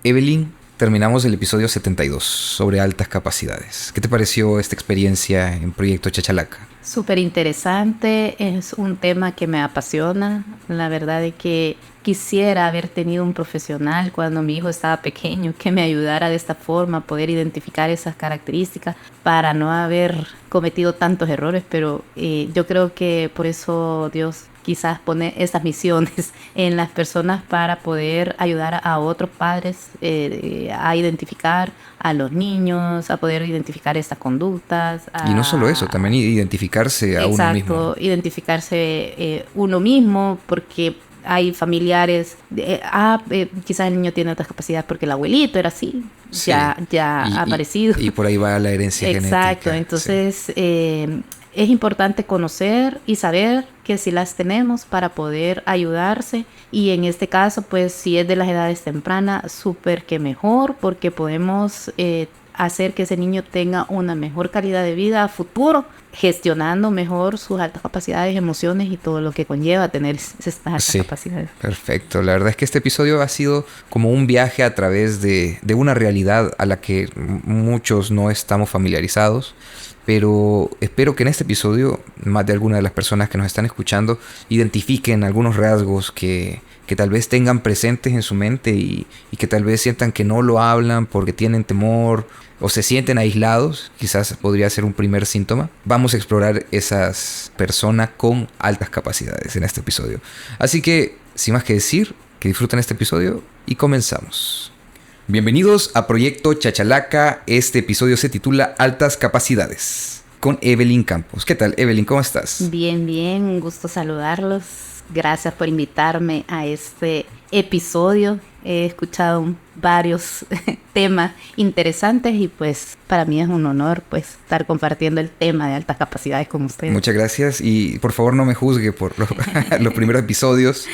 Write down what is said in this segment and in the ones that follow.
Evelyn, terminamos el episodio 72 sobre altas capacidades. ¿Qué te pareció esta experiencia en Proyecto Chachalaca? Súper interesante, es un tema que me apasiona. La verdad es que quisiera haber tenido un profesional cuando mi hijo estaba pequeño que me ayudara de esta forma a poder identificar esas características para no haber cometido tantos errores, pero yo creo que por eso Dios quizás pone esas misiones en las personas para poder ayudar a otros padres a identificar a los niños, a poder identificar estas conductas. Y no solo eso, también identificarse a uno mismo. Exacto, identificarse uno mismo, porque hay familiares, quizás el niño tiene otras capacidades porque el abuelito era así, Sí. ya ha aparecido. Y por ahí va la herencia genética. Exacto, entonces es importante conocer y saber que si las tenemos para poder ayudarse, y en este caso pues si es de las edades tempranas, súper que mejor, porque podemos hacer que ese niño tenga una mejor calidad de vida a futuro, gestionando mejor sus altas capacidades, emociones y todo lo que conlleva tener estas altas capacidades. Perfecto. La verdad es que este episodio ha sido como un viaje a través de una realidad a la que muchos no estamos familiarizados. Pero espero que en este episodio más de alguna de las personas que nos están escuchando identifiquen algunos rasgos que tal vez tengan presentes en su mente y que tal vez sientan que no lo hablan porque tienen temor o se sienten aislados. Quizás podría ser un primer síntoma. Vamos a explorar esas personas con altas capacidades en este episodio. Así que, sin más que decir, que disfruten este episodio y comenzamos. Bienvenidos a Proyecto Chachalaca. Este episodio se titula Altas Capacidades, con Evelyn Campos. ¿Qué tal, Evelyn? ¿Cómo estás? Bien, un gusto saludarlos. Gracias por invitarme a este episodio. He escuchado varios temas interesantes y pues para mí es un honor pues estar compartiendo el tema de altas capacidades con ustedes. Muchas gracias y por favor no me juzgue por los primeros episodios.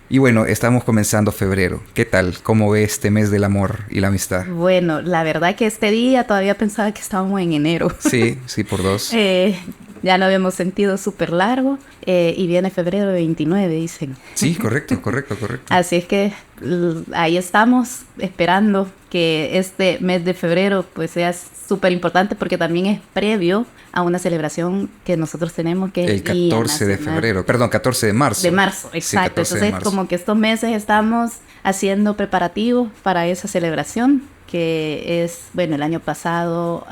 Y bueno, estamos comenzando febrero. ¿Qué tal? ¿Cómo ve este mes del amor y la amistad? Bueno, la verdad que este día todavía pensaba que estábamos en enero. Sí, por dos. Ya lo habíamos sentido súper largo y viene febrero 29, dicen. Sí, correcto. Así es que ahí estamos esperando que este mes de febrero pues sea súper importante, porque también es previo a una celebración que nosotros tenemos, que el 14 de febrero, perdón, 14 de marzo. De marzo, exacto. Sí, entonces como que estos meses estamos haciendo preparativos para esa celebración, que es, bueno, el año pasado,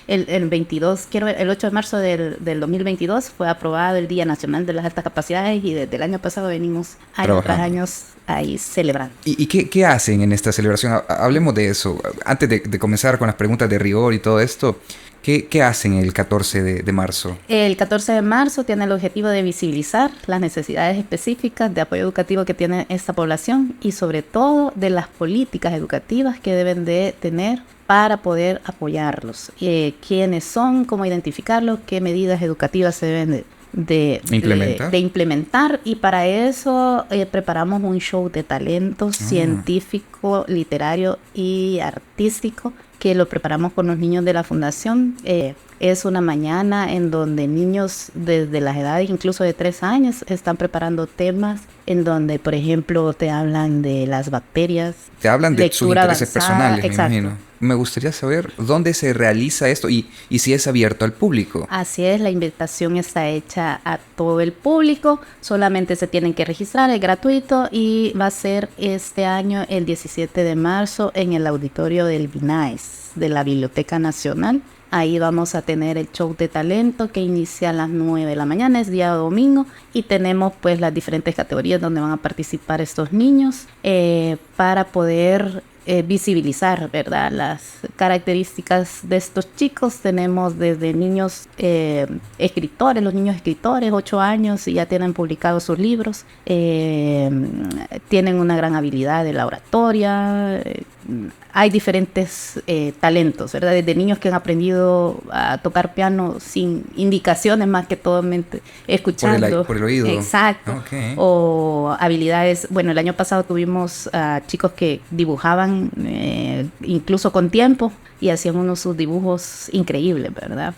el 22, el 8 de marzo del 2022 fue aprobado el Día Nacional de las Altas Capacidades, y desde el año pasado venimos años tras años ahí celebrando. ¿Y qué hacen en esta celebración? Hablemos de eso. Antes de comenzar con las preguntas de rigor y todo esto, ¿qué hacen el 14 de marzo? El 14 de marzo tiene el objetivo de visibilizar las necesidades específicas de apoyo educativo que tiene esta población, y sobre todo de las políticas educativas que deben de tener para poder apoyarlos. ¿Quiénes son? ¿Cómo identificarlos? ¿Qué medidas educativas se deben de implementar? Y para eso preparamos un show de talentos científico, literario y artístico, que lo preparamos con los niños de la fundación. Es una mañana en donde niños desde las edades incluso de 3 años están preparando temas en donde, por ejemplo, te hablan de las bacterias. Te hablan de sus intereses personales, exacto. Me imagino. Me gustaría saber dónde se realiza esto y si es abierto al público. Así es, la invitación está hecha a todo el público, solamente se tienen que registrar, es gratuito, y va a ser este año el 17 de marzo en el auditorio del BINAES, de la Biblioteca Nacional. Ahí vamos a tener el show de talento que inicia a las 9 de la mañana, es día domingo, y tenemos pues las diferentes categorías donde van a participar estos niños para poder visibilizar, ¿verdad?, las características de estos chicos. Tenemos desde niños escritores, los niños escritores, 8 años, y ya tienen publicados sus libros, tienen una gran habilidad de la oratoria. Hay diferentes talentos, ¿verdad? Desde niños que han aprendido a tocar piano sin indicaciones, más que todo escuchando. Por el oído. Exacto. Okay. O habilidades. Bueno, el año pasado tuvimos chicos que dibujaban incluso con tiempo, y hacían unos sus dibujos increíbles, ¿verdad?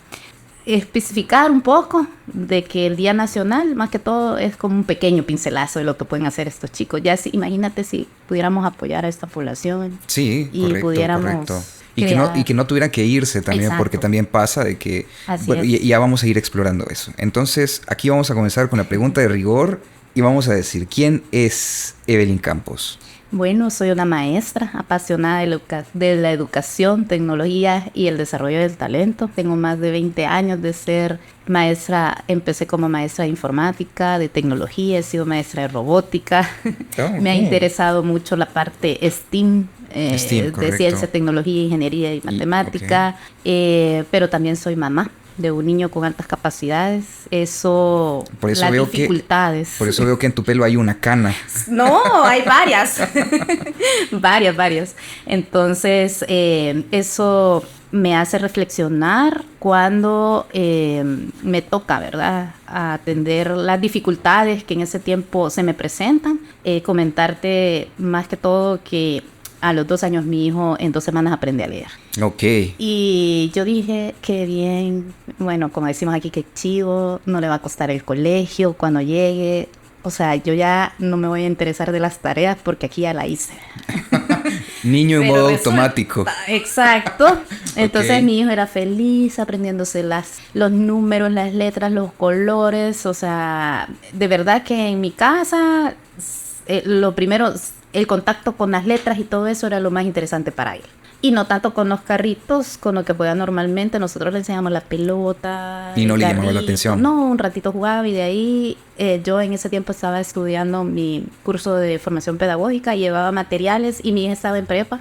especificar un poco de que el Día Nacional, más que todo, es como un pequeño pincelazo de lo que pueden hacer estos chicos. Ya imagínate si pudiéramos apoyar a esta población. Sí, y correcto, pudiéramos correcto. Y que no tuvieran que irse también, Exacto. porque también pasa de que... Así bueno, es. y ya vamos a ir explorando eso. Entonces, aquí vamos a comenzar con la pregunta de rigor y vamos a decir, ¿quién es Evelyn Campos? Bueno, soy una maestra apasionada de la educación, tecnología y el desarrollo del talento. Tengo más de 20 años de ser maestra. Empecé como maestra de informática, de tecnología, he sido maestra de robótica. Oh, Me ha cool. interesado mucho la parte STEAM, STEAM, de correcto. ciencia, tecnología, ingeniería y matemática. Pero también soy mamá de un niño con altas capacidades. Eso, Por eso las veo que- dificultades. Por eso veo que en tu pelo hay una cana. No, hay varias. varias. Entonces, eso me hace reflexionar cuando me toca, ¿verdad?, atender las dificultades que en ese tiempo se me presentan. Comentarte más que todo que a los 2 años mi hijo en 2 semanas aprende a leer. Ok. Y yo dije, qué bien, bueno, como decimos aquí, qué chivo, no le va a costar el colegio cuando llegue. O sea, yo ya no me voy a interesar de las tareas porque aquí ya la hice. Niño en Pero modo resulta- automático. Exacto. Entonces Ok. mi hijo era feliz aprendiéndose los números, las letras, los colores. O sea, de verdad que en mi casa lo primero, el contacto con las letras y todo eso era lo más interesante para él. Y no tanto con los carritos, con lo que juega normalmente. Nosotros le enseñamos la pelota. Y no el le llamaba la carrito. atención. No, un ratito jugaba y de ahí yo en ese tiempo estaba estudiando mi curso de formación pedagógica, llevaba materiales y mi hija estaba en prepa.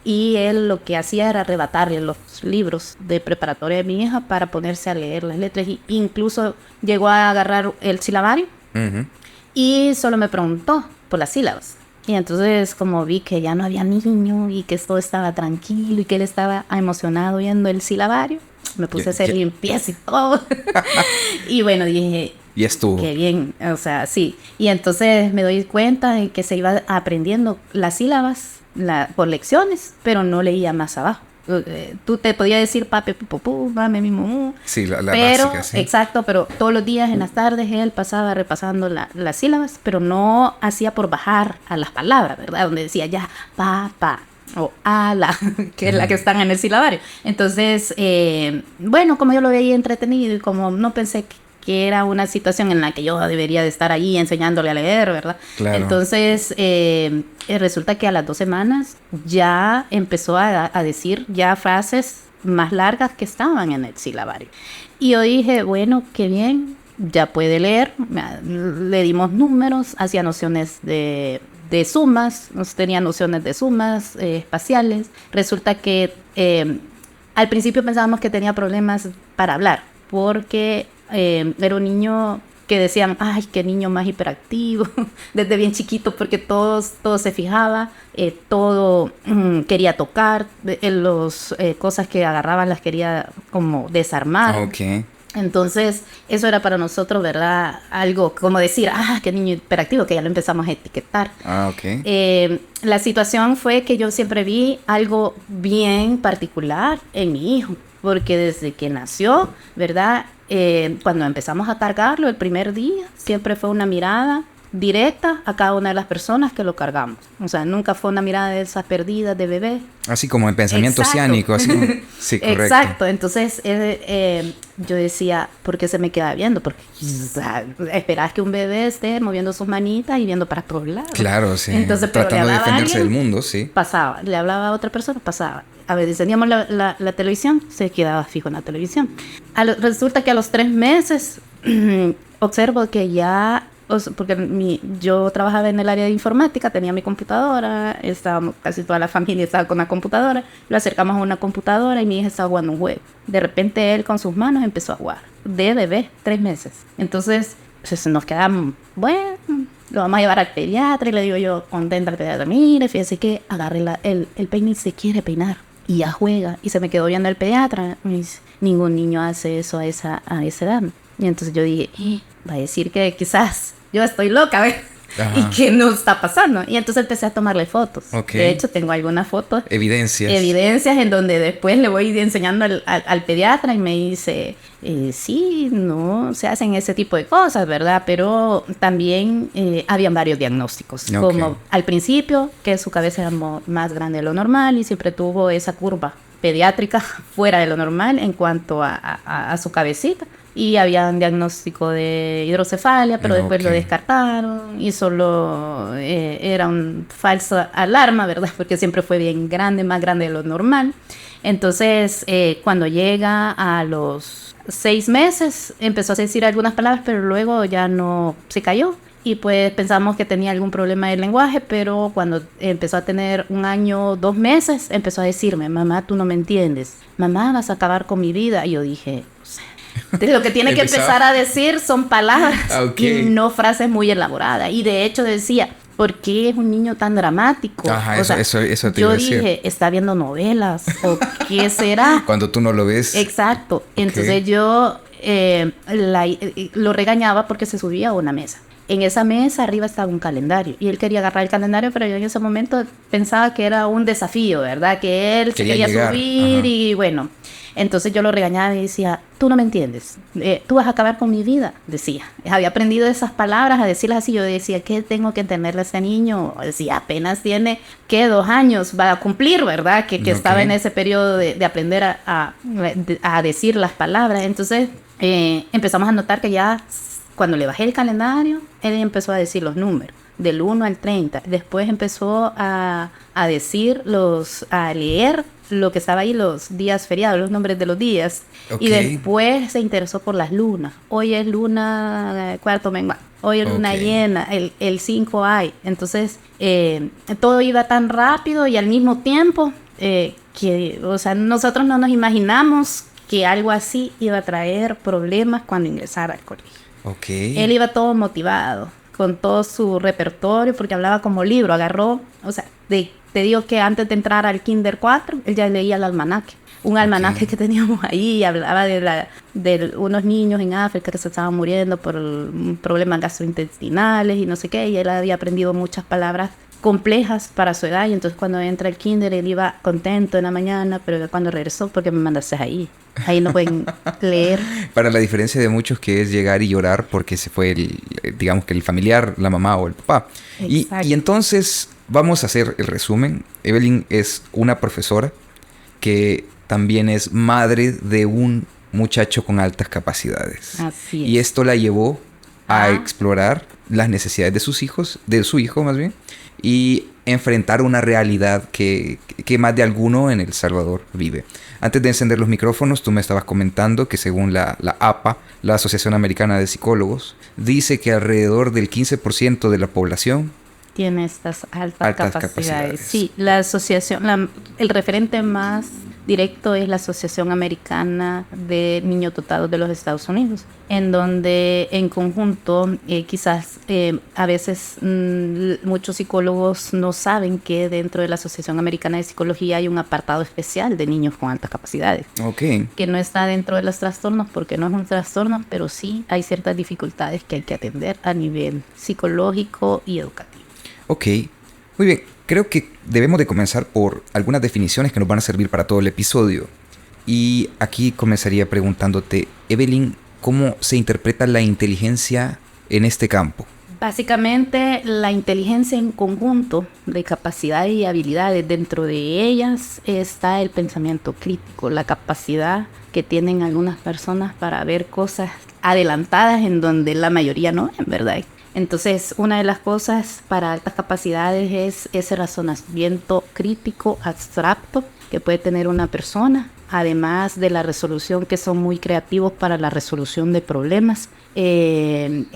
Y él lo que hacía era arrebatarle los libros de preparatoria de mi hija para ponerse a leer las letras. Y incluso llegó a agarrar el silabario Ujú. y solo me preguntó por las sílabas. Y entonces como vi que ya no había niño y que todo estaba tranquilo y que él estaba emocionado viendo el silabario, me puse a hacer Ya. limpieza y todo. Y bueno, dije, Y estuvo. qué bien, o sea, sí. Y entonces me doy cuenta de que se iba aprendiendo las sílabas por lecciones, pero no leía más abajo. Tú te podías decir pape, pupú, mame, mi mumú. Sí, la Pero, básica, sí. exacto, pero todos los días en las tardes él pasaba repasando las sílabas, pero no hacía por bajar a las palabras, ¿verdad? Donde decía ya, pa, o ala, que es la que están en el silabario. Entonces, bueno, como yo lo veía entretenido y como no pensé que era una situación en la que yo debería de estar ahí enseñándole a leer, ¿verdad? Claro. Entonces, resulta que a las 2 semanas ya empezó a decir ya frases más largas que estaban en el silabario. Y yo dije, bueno, qué bien, ya puede leer. Le dimos números, hacía nociones de sumas, tenía nociones de sumas espaciales. Resulta que al principio pensábamos que tenía problemas para hablar, porque era un niño que decían, ay, qué niño más hiperactivo, desde bien chiquito, porque todo se fijaba, todo quería tocar, las cosas que agarraba las quería como desarmar. Ok. Entonces, eso era para nosotros, ¿verdad? Algo como decir, ah, qué niño hiperactivo, que ya lo empezamos a etiquetar. Ah, ok. La situación fue que yo siempre vi algo bien particular en mi hijo, porque desde que nació, ¿verdad? Cuando empezamos a cargarlo el primer día, siempre fue una mirada directa a cada una de las personas que lo cargamos. O sea, nunca fue una mirada de esas perdidas de bebé. Así como en pensamiento Exacto. oceánico, así como... Sí, correcto. Exacto, entonces yo decía, ¿por qué se me queda viendo? Porque o sea, esperas que un bebé esté moviendo sus manitas y viendo para todos lados. Claro, sí. Entonces, pero tratando le de hablaba a defenderse del alguien, mundo, sí. pasaba, le hablaba a otra persona, pasaba. A ver, encendíamos la televisión, se quedaba fijo en la televisión. Resulta que a los 3 meses observo que ya, porque yo trabajaba en el área de informática, tenía mi computadora, estábamos, casi toda la familia estaba con la computadora, lo acercamos a una computadora y mi hija estaba jugando un juego. De repente él con sus manos empezó a jugar, de bebé, 3 meses. Entonces nos quedamos, bueno, lo vamos a llevar al pediatra, y le digo yo, contenta al pediatra, mire, fíjese que agarre el peine y se quiere peinar. Y ya juega, y se me quedó viendo el pediatra. Me dice, ningún niño hace eso a esa edad. Y entonces yo dije, va a decir que quizás yo estoy loca, ¿ves? Ajá. ¿Y qué nos está pasando? Y entonces empecé a tomarle fotos. Okay. De hecho, tengo algunas fotos. Evidencias En donde después le voy enseñando al pediatra y me dice, sí, no se hacen ese tipo de cosas, ¿verdad? Pero también habían varios diagnósticos. Okay. Como al principio, que su cabeza era más grande de lo normal y siempre tuvo esa curva pediátrica fuera de lo normal en cuanto a su cabecita. Y había un diagnóstico de hidrocefalia, pero después lo descartaron y solo era un falso alarma, ¿verdad? Porque siempre fue bien grande, más grande de lo normal. Entonces, cuando llega a los 6 meses, empezó a decir algunas palabras, pero luego ya no se cayó. Y pues pensamos que tenía algún problema de lenguaje, pero cuando empezó a tener 1 año, 2 meses, empezó a decirme, mamá, tú no me entiendes. Mamá, vas a acabar con mi vida. Y yo dije, o sea, lo que tiene que empezar a decir son palabras y no frases muy elaboradas. Y de hecho decía, ¿por qué es un niño tan dramático? Ajá, eso te yo iba a decir. dije, ¿está viendo novelas? ¿O qué será? Cuando tú no lo ves. Exacto. Entonces yo lo regañaba porque se subía a una mesa. En esa mesa arriba estaba un calendario y él quería agarrar el calendario, pero yo en ese momento pensaba que era un desafío, ¿verdad? Que él quería subir. Ajá. Y bueno, entonces yo lo regañaba y decía, tú no me entiendes, tú vas a acabar con mi vida, decía. Había aprendido esas palabras, a decirlas así. Yo decía, ¿qué tengo que entenderle a este niño? Decía, apenas tiene, 2 años va a cumplir, ¿verdad? Que estaba en ese periodo de aprender a decir las palabras. Entonces empezamos a notar que ya cuando le bajé el calendario, él empezó a decir los números, del 1 al 30. Después empezó a leer lo que estaba ahí, los días feriados, los nombres de los días. Okay. Y después se interesó por las lunas. Hoy es luna cuarto menguante, hoy es luna llena, el 5 hay. Entonces, todo iba tan rápido y al mismo tiempo que, o sea, nosotros no nos imaginamos que algo así iba a traer problemas cuando ingresara al colegio. Okay. Él iba todo motivado, con todo su repertorio, porque hablaba como libro, agarró, o sea, te digo que antes de entrar al Kinder 4, él ya leía el almanaque. Un almanaque que teníamos ahí, hablaba de unos niños en África que se estaban muriendo por problemas gastrointestinales y no sé qué, y él había aprendido muchas palabras complejas para su edad, y entonces cuando entra el kinder él iba contento en la mañana, pero cuando regresó, ¿por qué me mandaste ahí no pueden leer? Para la diferencia de muchos, que es llegar y llorar porque se fue digamos que el familiar, la mamá o el papá. Y entonces vamos a hacer el resumen. Evelyn es una profesora que también es madre de un muchacho con altas capacidades. Así es. Y esto la llevó a explorar las necesidades de sus hijos, de su hijo más bien, y enfrentar una realidad que más de alguno en El Salvador vive. Antes de encender los micrófonos, tú me estabas comentando que según la APA, la Asociación Americana de Psicólogos, dice que alrededor del 15% de la población tiene estas altas capacidades. Sí, la asociación, el referente más directo es la Asociación Americana de Niños Dotados de los Estados Unidos, en donde en conjunto quizás a veces muchos psicólogos no saben que dentro de la Asociación Americana de Psicología hay un apartado especial de niños con altas capacidades. Okay. Que no está dentro de los trastornos porque no es un trastorno, pero sí hay ciertas dificultades que hay que atender a nivel psicológico y educativo. Ok, muy bien. Creo que debemos de comenzar por algunas definiciones que nos van a servir para todo el episodio. Y aquí comenzaría preguntándote, Evelyn, ¿cómo se interpreta la inteligencia en este campo? Básicamente, la inteligencia en conjunto de capacidades y habilidades, dentro de ellas está el pensamiento crítico, la capacidad que tienen algunas personas para ver cosas adelantadas en donde la mayoría no, en verdad. Entonces, una de las cosas para altas capacidades es ese razonamiento crítico abstracto que puede tener una persona, además de la resolución, que son muy creativos para la resolución de problemas. En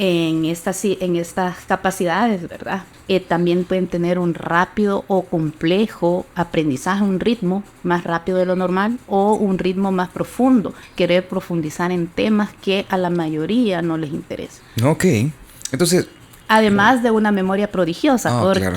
estas capacidades, ¿verdad? También pueden tener un rápido o complejo aprendizaje, un ritmo más rápido de lo normal o un ritmo más profundo, querer profundizar en temas que a la mayoría no les interesa. Ok. Entonces, Además de una memoria prodigiosa, porque claro.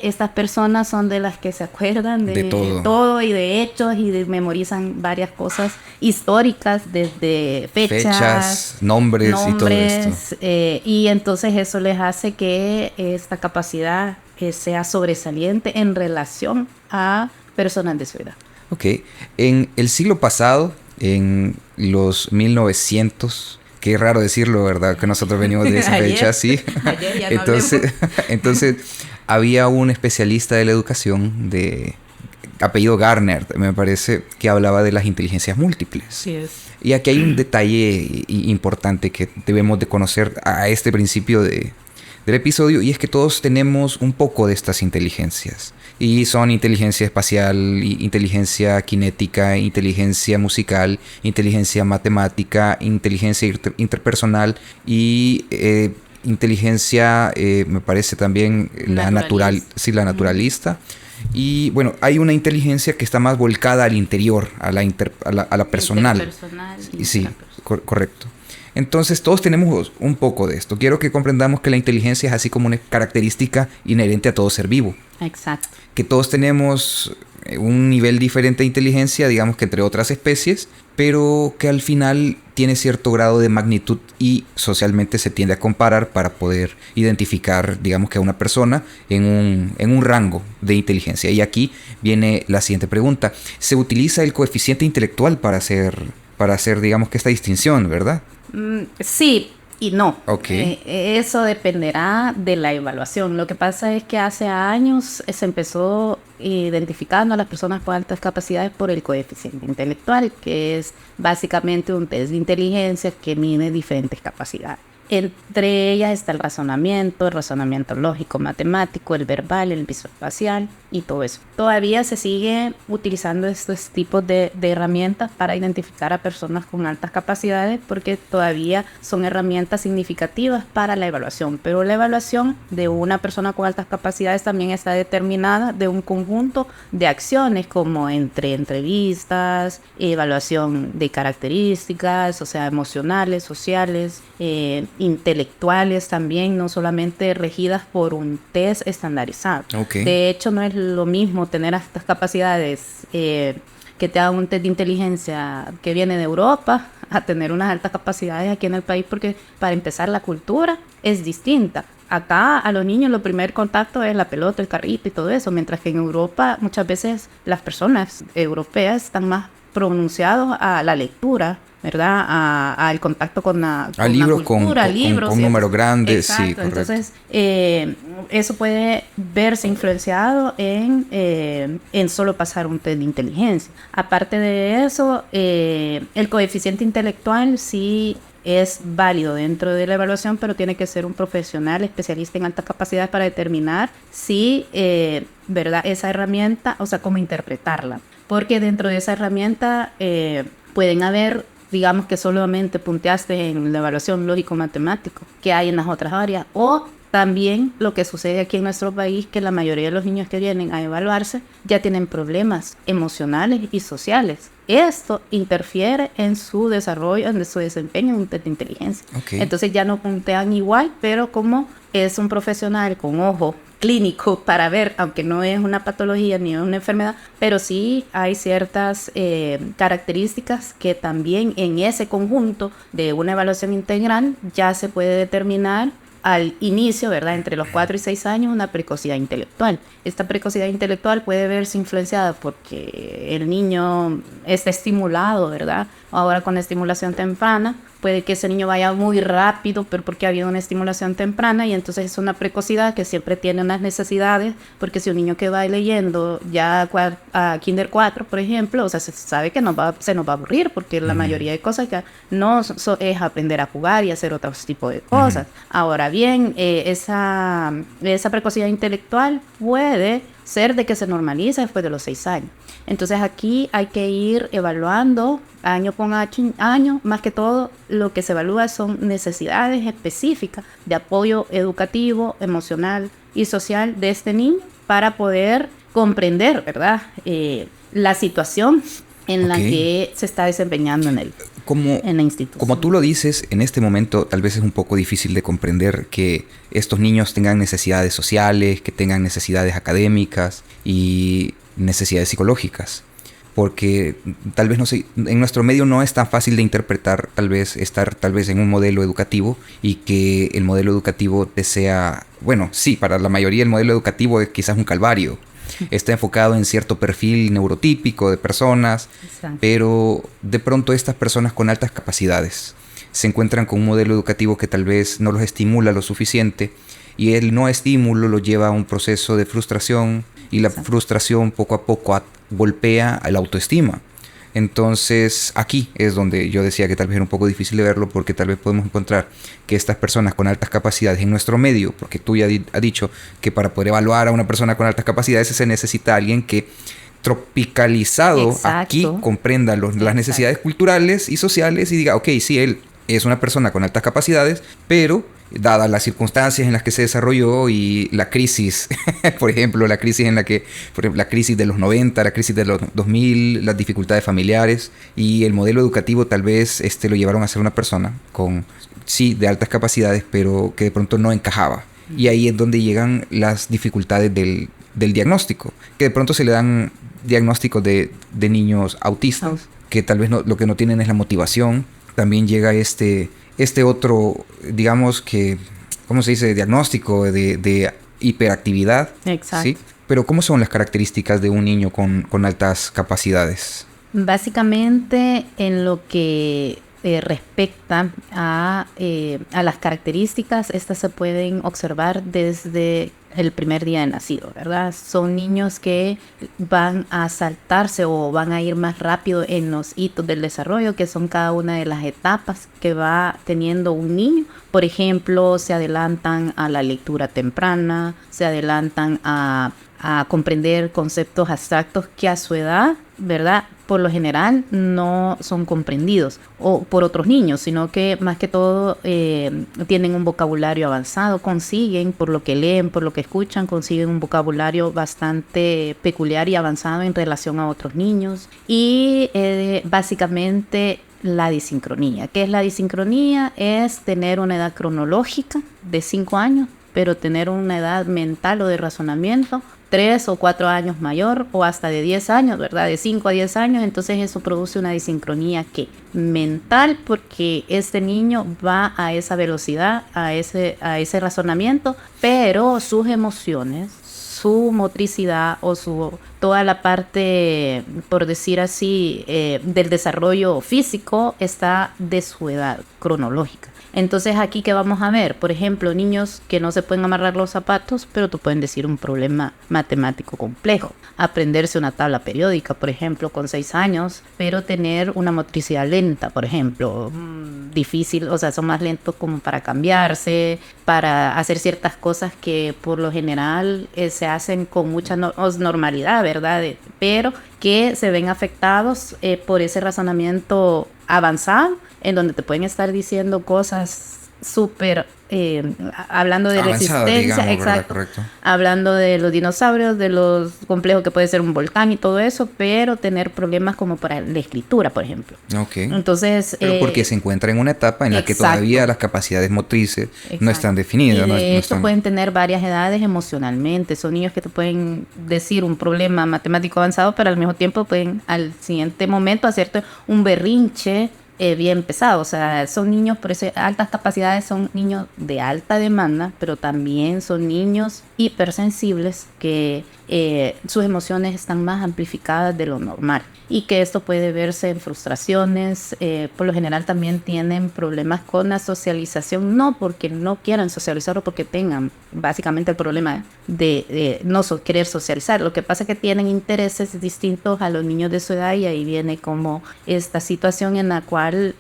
estas personas son de las que se acuerdan de todo y de hechos memorizan varias cosas históricas, desde fechas, nombres y todo esto. Y entonces eso les hace que esta capacidad sea sobresaliente en relación a personas de su edad. Ok. En el siglo pasado, en los 1900, qué raro decirlo, ¿verdad? Que nosotros venimos de esa fecha, sí. Ayer ya entonces, había un especialista de la educación de apellido Garner, me parece, que hablaba de las inteligencias múltiples. Sí es. Y aquí hay un detalle importante que debemos de conocer a este principio del episodio, y es que todos tenemos un poco de estas inteligencias. Y son inteligencia espacial, inteligencia cinética, inteligencia musical, inteligencia matemática, inteligencia interpersonal y inteligencia, me parece también la naturalista. Y bueno, hay una inteligencia que está más volcada al interior, a la personal. Interpersonal. Sí, correcto. Entonces todos tenemos un poco de esto. Quiero que comprendamos que la inteligencia es así como una característica inherente a todo ser vivo. Exacto. Que todos tenemos un nivel diferente de inteligencia, digamos que entre otras especies, pero que al final tiene cierto grado de magnitud y socialmente se tiende a comparar para poder identificar, digamos que a una persona en un rango de inteligencia. Y aquí viene la siguiente pregunta. ¿Se utiliza el coeficiente intelectual para hacer, digamos que esta distinción, verdad? Sí y no. Okay. Eso dependerá de la evaluación. Lo que pasa es que hace años se empezó identificando a las personas con altas capacidades por el coeficiente intelectual, que es básicamente un test de inteligencia que mide diferentes capacidades. Entre ellas está el razonamiento lógico, matemático, el verbal, el visoespacial y todo eso. Todavía se sigue utilizando estos tipos de herramientas para identificar a personas con altas capacidades porque todavía son herramientas significativas para la evaluación. Pero la evaluación de una persona con altas capacidades también está determinada de un conjunto de acciones como entre entrevistas, evaluación de características, o sea, emocionales, sociales, intelectuales también, no solamente regidas por un test estandarizado. Okay. De hecho, no es lo mismo tener estas capacidades que te hagan un test de inteligencia que viene de Europa a tener unas altas capacidades aquí en el país, porque para empezar la cultura es distinta. Acá a los niños el primer contacto es la pelota, el carrito y todo eso, mientras que en Europa muchas veces las personas europeas están más pronunciados a la lectura, ¿verdad? Al contacto con la cultura, libros. Con un número grande, exacto. Sí, correcto. Entonces, eso puede verse influenciado en solo pasar un test de inteligencia. Aparte de eso, el coeficiente intelectual sí es válido dentro de la evaluación, pero tiene que ser un profesional especialista en altas capacidades para determinar si, ¿verdad? Esa herramienta, o sea, cómo interpretarla. Porque dentro de esa herramienta pueden haber, digamos que solamente punteaste en la evaluación lógico-matemático que hay en las otras áreas, o también lo que sucede aquí en nuestro país, que la mayoría de los niños que vienen a evaluarse ya tienen problemas emocionales y sociales. Esto interfiere en su desarrollo, en su desempeño en un test de inteligencia. Okay. Entonces ya no puntean igual, pero como es un profesional con ojo clínico para ver, aunque no es una patología ni una enfermedad, pero sí hay ciertas características que también en ese conjunto de una evaluación integral ya se puede determinar al inicio, ¿verdad? Entre los 4 y 6 años, una precocidad intelectual. Esta precocidad intelectual puede verse influenciada porque el niño está estimulado, ¿verdad? Ahora con la estimulación temprana, puede que ese niño vaya muy rápido, pero porque ha habido una estimulación temprana, y entonces es una precocidad que siempre tiene unas necesidades, porque si un niño que va leyendo ya a Kinder 4, por ejemplo, o sea, se sabe que se nos va a aburrir, porque la mayoría de cosas que no es aprender a jugar y hacer otros tipos de cosas. Ahora bien, esa precocidad intelectual puede ser de que se normaliza después de los 6 años. Entonces aquí hay que ir evaluando año con año. Más que todo, lo que se evalúa son necesidades específicas de apoyo educativo, emocional y social de este niño para poder comprender, ¿verdad? La situación en la que se está desempeñando en él. en la institución. Como tú lo dices, en este momento tal vez es un poco difícil de comprender que estos niños tengan necesidades sociales, que tengan necesidades académicas y necesidades psicológicas. Porque tal vez en nuestro medio no es tan fácil de interpretar estar en un modelo educativo y que el modelo educativo te sea, bueno, sí, para la mayoría el modelo educativo es quizás un calvario. Está enfocado en cierto perfil neurotípico de personas, Exacto. pero de pronto estas personas con altas capacidades se encuentran con un modelo educativo que tal vez no los estimula lo suficiente y el no estímulo los lleva a un proceso de frustración y la Exacto. frustración poco a poco golpea a la autoestima. Entonces aquí es donde yo decía que tal vez era un poco difícil de verlo, porque tal vez podemos encontrar que estas personas con altas capacidades en nuestro medio, porque tú ya has dicho que para poder evaluar a una persona con altas capacidades se necesita alguien que tropicalizado Exacto. aquí comprenda las necesidades culturales y sociales y diga, ok, sí, él es una persona con altas capacidades, pero dadas las circunstancias en las que se desarrolló y la crisis, por ejemplo, la crisis de los 90, la crisis de los 2000, las dificultades familiares y el modelo educativo tal vez lo llevaron a ser una persona con, sí, de altas capacidades, pero que de pronto no encajaba. Y ahí es donde llegan las dificultades del diagnóstico, que de pronto se le dan diagnósticos de niños autistas, que tal vez lo que no tienen es la motivación. También llega este otro, digamos que, ¿cómo se dice? Diagnóstico de hiperactividad. Exacto. ¿Sí? Pero ¿cómo son las características de un niño con altas capacidades? Básicamente, en lo que respecta a las características, estas se pueden observar desde el primer día de nacido, ¿verdad? Son niños que van a saltarse o van a ir más rápido en los hitos del desarrollo, que son cada una de las etapas que va teniendo un niño. Por ejemplo, se adelantan a la lectura temprana, se adelantan a comprender conceptos abstractos que a su edad, ¿verdad?, por lo general no son comprendidos o por otros niños, sino que más que todo tienen un vocabulario avanzado, consiguen, por lo que leen, por lo que escuchan, consiguen un vocabulario bastante peculiar y avanzado en relación a otros niños. Y básicamente la disincronía. ¿Qué es la disincronía? Es tener una edad cronológica de 5 años, pero tener una edad mental o de razonamiento 3 o 4 años mayor o hasta de 10 años, ¿verdad? De 5 a 10 años, entonces eso produce una disincronía que mental, porque este niño va a esa velocidad, a ese razonamiento, pero sus emociones, su motricidad o toda la parte, por decir así, del desarrollo físico está de su edad cronológica. Entonces aquí que vamos a ver, por ejemplo, niños que no se pueden amarrar los zapatos, pero tú pueden decir un problema matemático complejo. Aprenderse una tabla periódica, por ejemplo, con 6 años, pero tener una motricidad lenta, por ejemplo, difícil, o sea, son más lentos como para cambiarse, para hacer ciertas cosas que por lo general se hacen con mucha normalidad, ¿verdad? Pero que se ven afectados por ese razonamiento avanzado, en donde te pueden estar diciendo cosas súper, hablando de avanzada, la existencia, digamos, exacto, correcto. Hablando de los dinosaurios, de los complejos que puede ser un volcán y todo eso, pero tener problemas como para la escritura, por ejemplo. Okay. Entonces, pero porque se encuentra en una etapa en la que todavía las capacidades motrices no están definidas. Y de hecho pueden tener varias edades emocionalmente. Son niños que te pueden decir un problema matemático avanzado, pero al mismo tiempo pueden al siguiente momento hacerte un berrinche bien pesado. O sea, son niños, por eso altas capacidades, son niños de alta demanda, pero también son niños hipersensibles que sus emociones están más amplificadas de lo normal, y que esto puede verse en frustraciones. Por lo general también tienen problemas con la socialización, no porque no quieran socializar o porque tengan básicamente el problema de no querer socializar. Lo que pasa es que tienen intereses distintos a los niños de su edad, y ahí viene como esta situación en la cual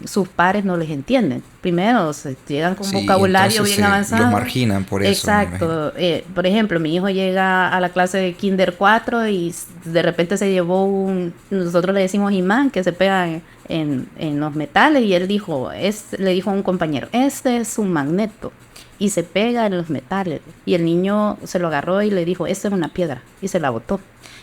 sus pares no les entienden. Primero, llegan con vocabulario bien avanzado. Los marginan por eso. Exacto. Por ejemplo, mi hijo llega a la clase de Kinder 4 y de repente se llevó nosotros le decimos imán, que se pega en los metales, y él le dijo a un compañero, este es un magneto y se pega en los metales. Y el niño se lo agarró y le dijo, esta es una piedra, y se la botó.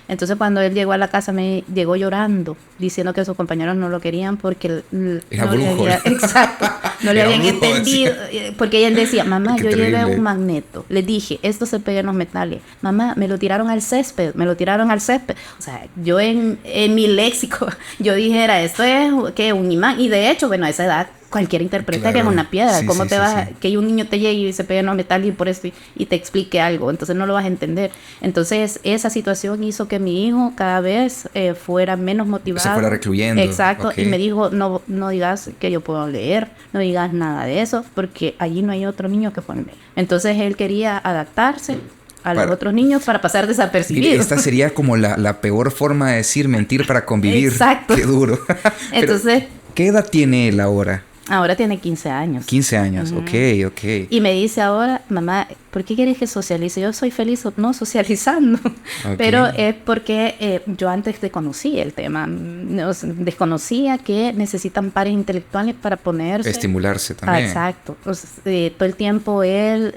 Entonces cuando él llegó a la casa me llegó llorando, diciendo que sus compañeros no lo querían porque era brujo. Exacto, no le habían entendido, porque él decía, mamá, yo llevé un magneto, le dije, esto se pega en los metales, mamá, me lo tiraron al césped, o sea, yo en mi léxico, yo dijera, esto es que un imán, y de hecho, bueno, a esa edad cualquiera interpreta que es una piedra. ¿Cómo te vas que un niño te llegue y se pegue en los metales y por esto y te explique algo? Entonces no lo vas a entender. Entonces esa situación hizo que mi hijo cada vez fuera menos motivado. Se fuera recluyendo. Exacto. Okay. Y me dijo, no digas que yo puedo leer, no digas nada de eso, porque allí no hay otro niño que pueda leer. Entonces él quería adaptarse a los otros niños para pasar desapercibido. Esta sería como la peor forma de decir mentir para convivir. Exacto. Qué duro. Entonces, ¿qué edad tiene él ahora? Ahora tiene 15 años. 15 años, ok. Y me dice ahora, mamá, ¿por qué quieres que socialice? Yo soy feliz no socializando. Okay. Pero es porque yo antes desconocí el tema. Desconocía que necesitan pares intelectuales para ponerse. Estimularse también. Exacto. Todo el tiempo él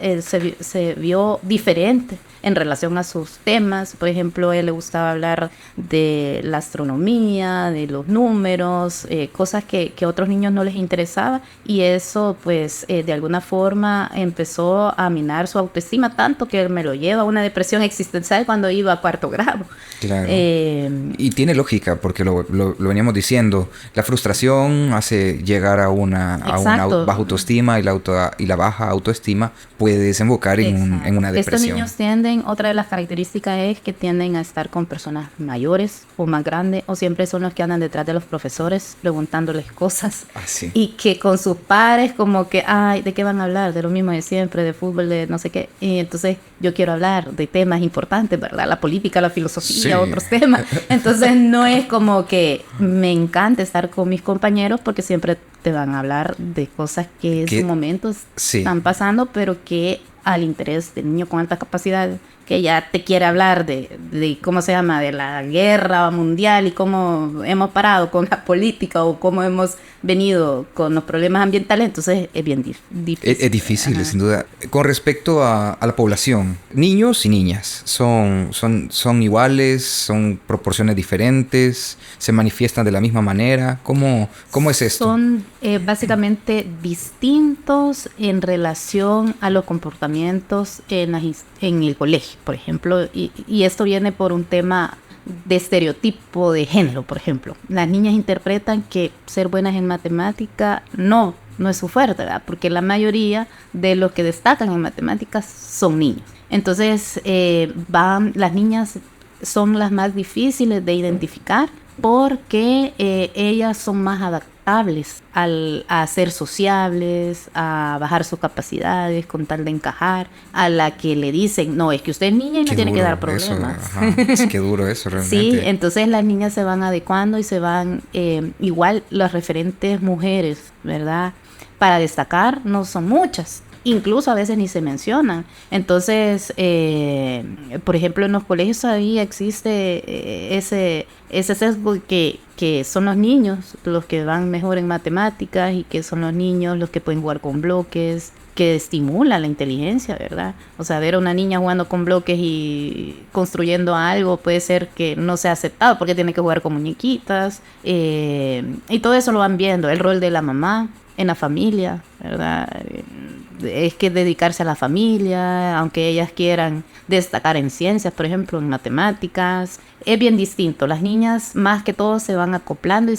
se vio diferente en relación a sus temas. Por ejemplo, a él le gustaba hablar de la astronomía, de los números, cosas que a otros niños no les interesaba, y eso pues de alguna forma empezó a minar su autoestima, tanto que me lo lleva a una depresión existencial cuando iba a 4º grado. Claro. Y tiene lógica, porque lo veníamos diciendo, la frustración hace llegar a una baja autoestima, y la baja autoestima puede desembocar en una depresión. Estos niños otra de las características es que tienden a estar con personas mayores o más grandes, o siempre son los que andan detrás de los profesores preguntándoles cosas. Sí. Y que con sus pares como que, ay, ¿de qué van a hablar? De lo mismo de siempre, de fútbol, de no sé qué. Y entonces yo quiero hablar de temas importantes, ¿verdad? La política, la filosofía, otros temas. Entonces no es como que me encanta estar con mis compañeros, porque siempre te van a hablar de cosas que en su momento están pasando, pero que al interés del niño con altas capacidades, que ya te quiere hablar de ¿cómo se llama? De la guerra mundial y cómo hemos parado con la política o cómo hemos venido con los problemas ambientales. Entonces es bien difícil. Es difícil, sin duda. Con respecto a la población, niños y niñas, ¿son iguales? ¿Son proporciones diferentes? ¿Se manifiestan de la misma manera? ¿Cómo es esto? Son básicamente distintos en relación a los comportamientos en el colegio, por ejemplo, y esto viene por un tema de estereotipo de género. Por ejemplo, las niñas interpretan que ser buenas en matemática no es su fuerte, ¿verdad? Porque la mayoría de los que destacan en matemáticas son niños. Entonces las niñas son las más difíciles de identificar, porque ellas son más adaptables a ser sociables, a bajar sus capacidades con tal de encajar, a la que le dicen, no, es que usted es niña y no tiene que dar problemas. Eso, qué duro eso realmente. Sí, entonces las niñas se van adecuando y se van, igual las referentes mujeres, ¿verdad? Para destacar no son muchas. Incluso a veces ni se mencionan. Entonces, por ejemplo, en los colegios todavía existe ese sesgo que son los niños los que van mejor en matemáticas, y que son los niños los que pueden jugar con bloques, que estimula la inteligencia, ¿verdad? O sea, ver a una niña jugando con bloques y construyendo algo puede ser que no sea aceptado porque tiene que jugar con muñequitas, y todo eso lo van viendo. El rol de la mamá en la familia, ¿verdad? Es que dedicarse a la familia, aunque ellas quieran destacar en ciencias, por ejemplo, en matemáticas, es bien distinto. Las niñas más que todo se van acoplando y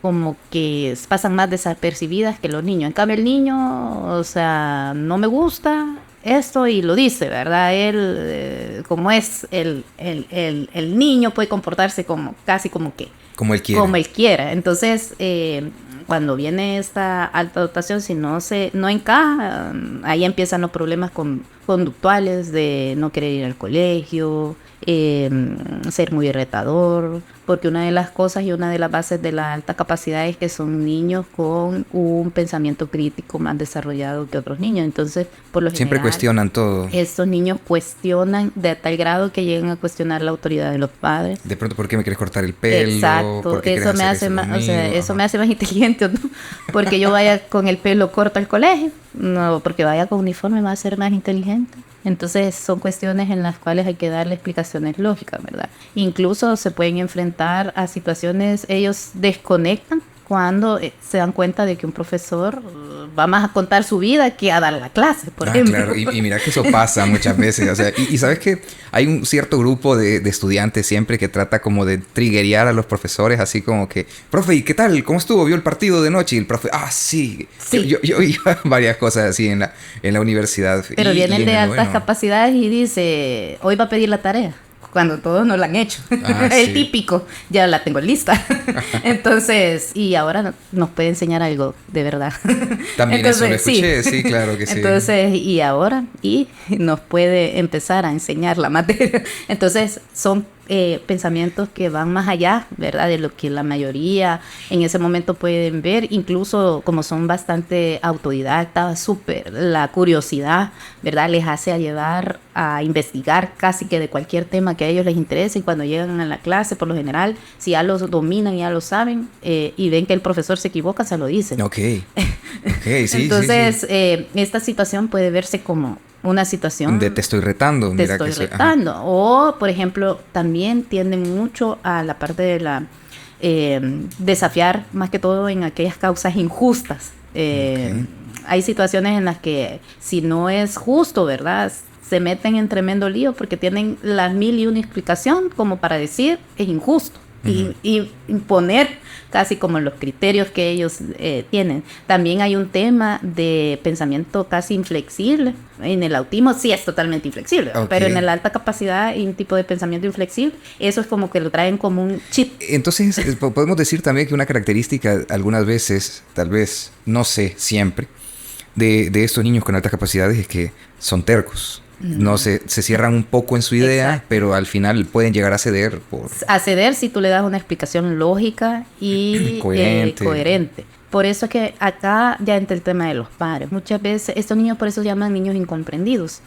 como que pasan más desapercibidas que los niños. En cambio el niño, o sea, no me gusta esto y lo dice, ¿verdad? Él, como es el niño, puede comportarse casi como él quiera. Entonces, cuando viene esta alta dotación, si no encaja, ahí empiezan los problemas conductuales de no querer ir al colegio, ser muy retador, porque una de las cosas y una de las bases de la alta capacidad es que son niños con un pensamiento crítico más desarrollado que otros niños. Entonces, por lo siempre general, cuestionan todo. Estos niños cuestionan de tal grado que llegan a cuestionar la autoridad de los padres. De pronto, ¿por qué me quieres cortar el pelo? Exacto, eso me hace más, eso me hace más inteligente, ¿no? Porque yo vaya con el pelo corto al colegio. No, porque vaya con uniforme me va a hacer más inteligente. adolescente. Entonces son cuestiones en las cuales hay que darle explicaciones lógicas, ¿verdad? Incluso se pueden enfrentar a situaciones, ellos desconectan cuando se dan cuenta de que un profesor va más a contar su vida que a dar la clase, por ejemplo. Claro, y mira que eso pasa muchas veces, o sea, y sabes que hay un cierto grupo de estudiantes siempre que trata como de triggerear a los profesores, así como que, profe, ¿y qué tal? ¿Cómo estuvo? ¿Vio el partido de noche? Y el profe, sí. Yo vi varias cosas así en la universidad. Pero viene el de altas capacidades y dice, hoy va a pedir la tarea, cuando todos no la han hecho. El típico, ya la tengo lista. Entonces, y ahora nos puede enseñar algo de verdad. También entonces, eso lo escuché, sí, claro que sí. Entonces, y ahora, y nos puede empezar a enseñar la materia. Entonces, son pensamientos que van más allá, ¿verdad? De lo que la mayoría en ese momento pueden ver, incluso como son bastante autodidactas, la curiosidad, ¿verdad? Les hace a llevar a investigar casi que de cualquier tema que a ellos les interese, y cuando llegan a la clase, por lo general, si ya los dominan, ya lo saben, y ven que el profesor se equivoca, se lo dicen. Ok, sí. Entonces, esta situación puede verse como una situación de te estoy retando. Te estoy retando. O, por ejemplo, también tienden mucho a la parte de la desafiar, más que todo en aquellas causas injustas. Hay situaciones en las que si no es justo, ¿verdad?, se meten en tremendo lío porque tienen las 1001 explicación como para decir es injusto. Y imponer casi como los criterios que ellos tienen. También hay un tema de pensamiento casi inflexible. En el autismo sí es totalmente inflexible, pero en la alta capacidad hay un tipo de pensamiento inflexible. Eso es como que lo traen como un chip. Entonces podemos decir también que una característica algunas veces, tal vez, no sé, siempre, de estos niños con altas capacidades es que son tercos. No se cierran un poco en su idea. Exacto. Pero al final pueden llegar a ceder. A ceder si tú le das una explicación lógica y coherente. Por eso es que acá ya entra el tema de los padres. Muchas veces estos niños por eso se llaman niños incomprendidos.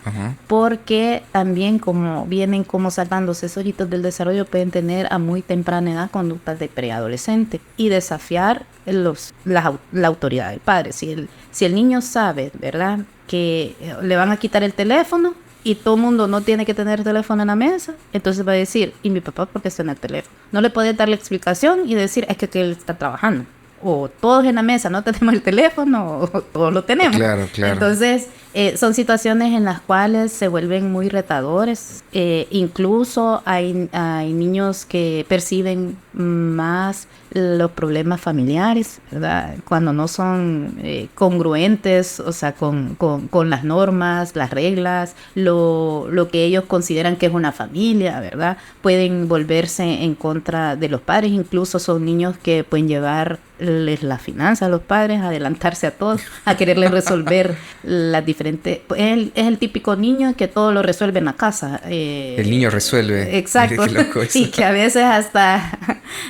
Porque también como vienen como saltándose esos hitos del desarrollo, pueden tener a muy temprana edad conductas de preadolescente y desafiar la autoridad del padre. Si el niño sabe, ¿verdad?, que le van a quitar el teléfono y todo el mundo no tiene que tener teléfono en la mesa, entonces va a decir, ¿y mi papá por qué está en el teléfono? No le puede dar la explicación y decir, es que él está trabajando. O todos en la mesa no tenemos el teléfono, o todos lo tenemos. Claro. Entonces, son situaciones en las cuales se vuelven muy retadores. Incluso hay niños que perciben más los problemas familiares, ¿verdad?, cuando no son congruentes, o sea, con las normas, las reglas, lo que ellos consideran que es una familia, ¿verdad? Pueden volverse en contra de los padres. Incluso son niños que pueden llevarles la finanza a los padres, adelantarse a todos, a quererles resolver las diferentes. Es el típico niño que todo lo resuelve en la casa. El niño resuelve. Exacto. Y que a veces hasta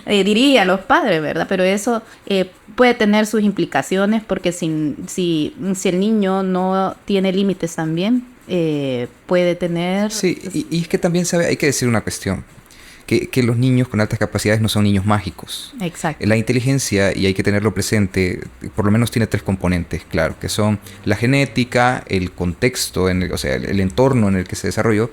diría a los padres, ¿verdad? Pero eso puede tener sus implicaciones porque si el niño no tiene límites también, puede tener... Sí, y es que también hay que decir una cuestión. Que los niños con altas capacidades no son niños mágicos. Exacto. La inteligencia, y hay que tenerlo presente, por lo menos tiene 3 componentes, claro, que son la genética, el contexto, o sea, el entorno en el que se desarrolló,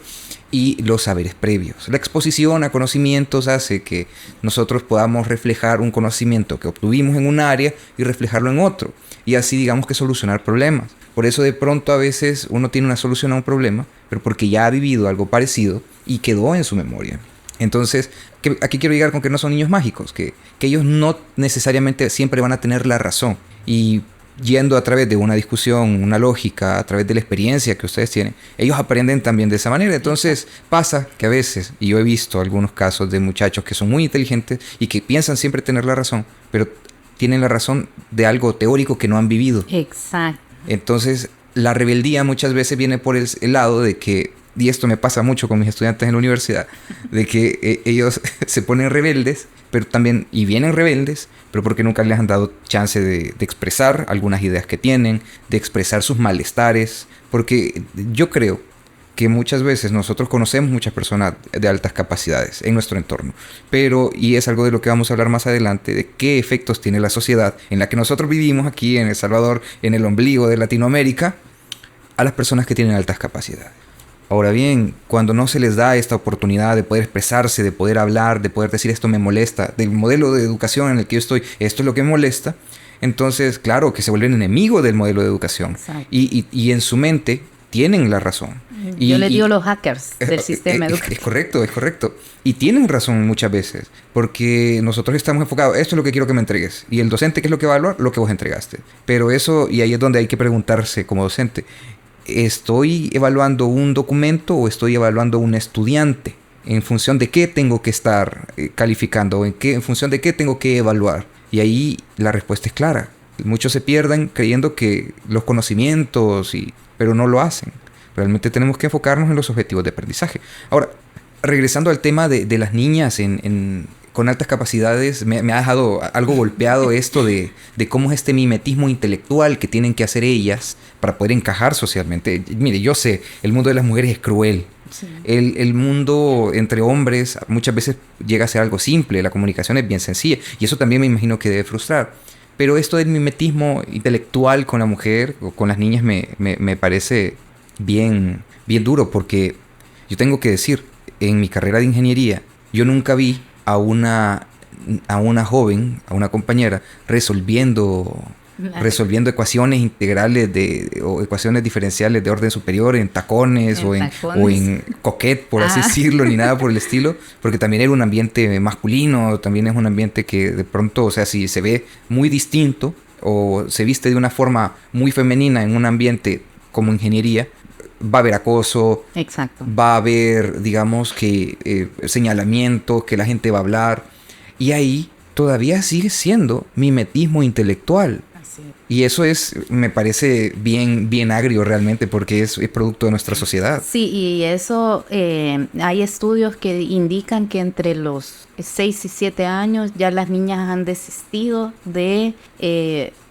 y los saberes previos. La exposición a conocimientos hace que nosotros podamos reflejar un conocimiento que obtuvimos en un área y reflejarlo en otro, y así digamos que solucionar problemas. Por eso de pronto a veces uno tiene una solución a un problema, pero porque ya ha vivido algo parecido y quedó en su memoria. Entonces, aquí quiero llegar con que no son niños mágicos, que ellos no necesariamente siempre van a tener la razón. Y yendo a través de una discusión, una lógica, a través de la experiencia que ustedes tienen, ellos aprenden también de esa manera. Entonces pasa que a veces, y yo he visto algunos casos de muchachos que son muy inteligentes y que piensan siempre tener la razón, pero tienen la razón de algo teórico que no han vivido. Exacto. Entonces, la rebeldía muchas veces viene por el lado de que, y esto me pasa mucho con mis estudiantes en la universidad, de que ellos se ponen rebeldes, pero también, y vienen rebeldes, pero porque nunca les han dado chance de expresar algunas ideas que tienen, de expresar sus malestares, porque yo creo que muchas veces nosotros conocemos muchas personas de altas capacidades en nuestro entorno, pero, y es algo de lo que vamos a hablar más adelante, de qué efectos tiene la sociedad en la que nosotros vivimos aquí en El Salvador, en el ombligo de Latinoamérica, a las personas que tienen altas capacidades. Ahora bien, cuando no se les da esta oportunidad de poder expresarse, de poder hablar, de poder decir esto me molesta, del modelo de educación en el que yo estoy, esto es lo que me molesta, entonces, claro, que se vuelven enemigos del modelo de educación. Y en su mente tienen la razón. Yo les digo los hackers del sistema educativo. Es correcto. Y tienen razón muchas veces, porque nosotros estamos enfocados, esto es lo que quiero que me entregues. Y el docente, ¿qué es lo que va a evaluar? Lo que vos entregaste. Pero eso, y ahí es donde hay que preguntarse como docente, ¿estoy evaluando un documento o estoy evaluando un estudiante? ¿En función de qué tengo que estar calificando? ¿En función de qué tengo que evaluar? Y ahí la respuesta es clara. Muchos se pierden creyendo que los conocimientos, pero no lo hacen. Realmente tenemos que enfocarnos en los objetivos de aprendizaje. Ahora, regresando al tema de las niñas con altas capacidades, me ha dejado algo golpeado esto de cómo es este mimetismo intelectual que tienen que hacer ellas para poder encajar socialmente. Mire, yo sé, el mundo de las mujeres es cruel. Sí. El mundo entre hombres muchas veces llega a ser algo simple, la comunicación es bien sencilla y eso también me imagino que debe frustrar. Pero esto del mimetismo intelectual con la mujer o con las niñas me parece bien duro, porque yo tengo que decir, en mi carrera de ingeniería, yo nunca vi a una joven, a una compañera, resolviendo ecuaciones integrales o ecuaciones diferenciales de orden superior en tacones o en coquette, por así decirlo, ni nada por el estilo, porque también era un ambiente masculino, también es un ambiente que de pronto, o sea, si se ve muy distinto o se viste de una forma muy femenina en un ambiente como ingeniería, va a haber acoso. Exacto. Va a haber, digamos, que señalamiento, que la gente va a hablar. Y ahí todavía sigue siendo mimetismo intelectual. Así. Y eso me parece bien agrio realmente, porque es producto de nuestra sociedad. Sí, y eso, hay estudios que indican que entre los 6 y 7 años ya las niñas han desistido de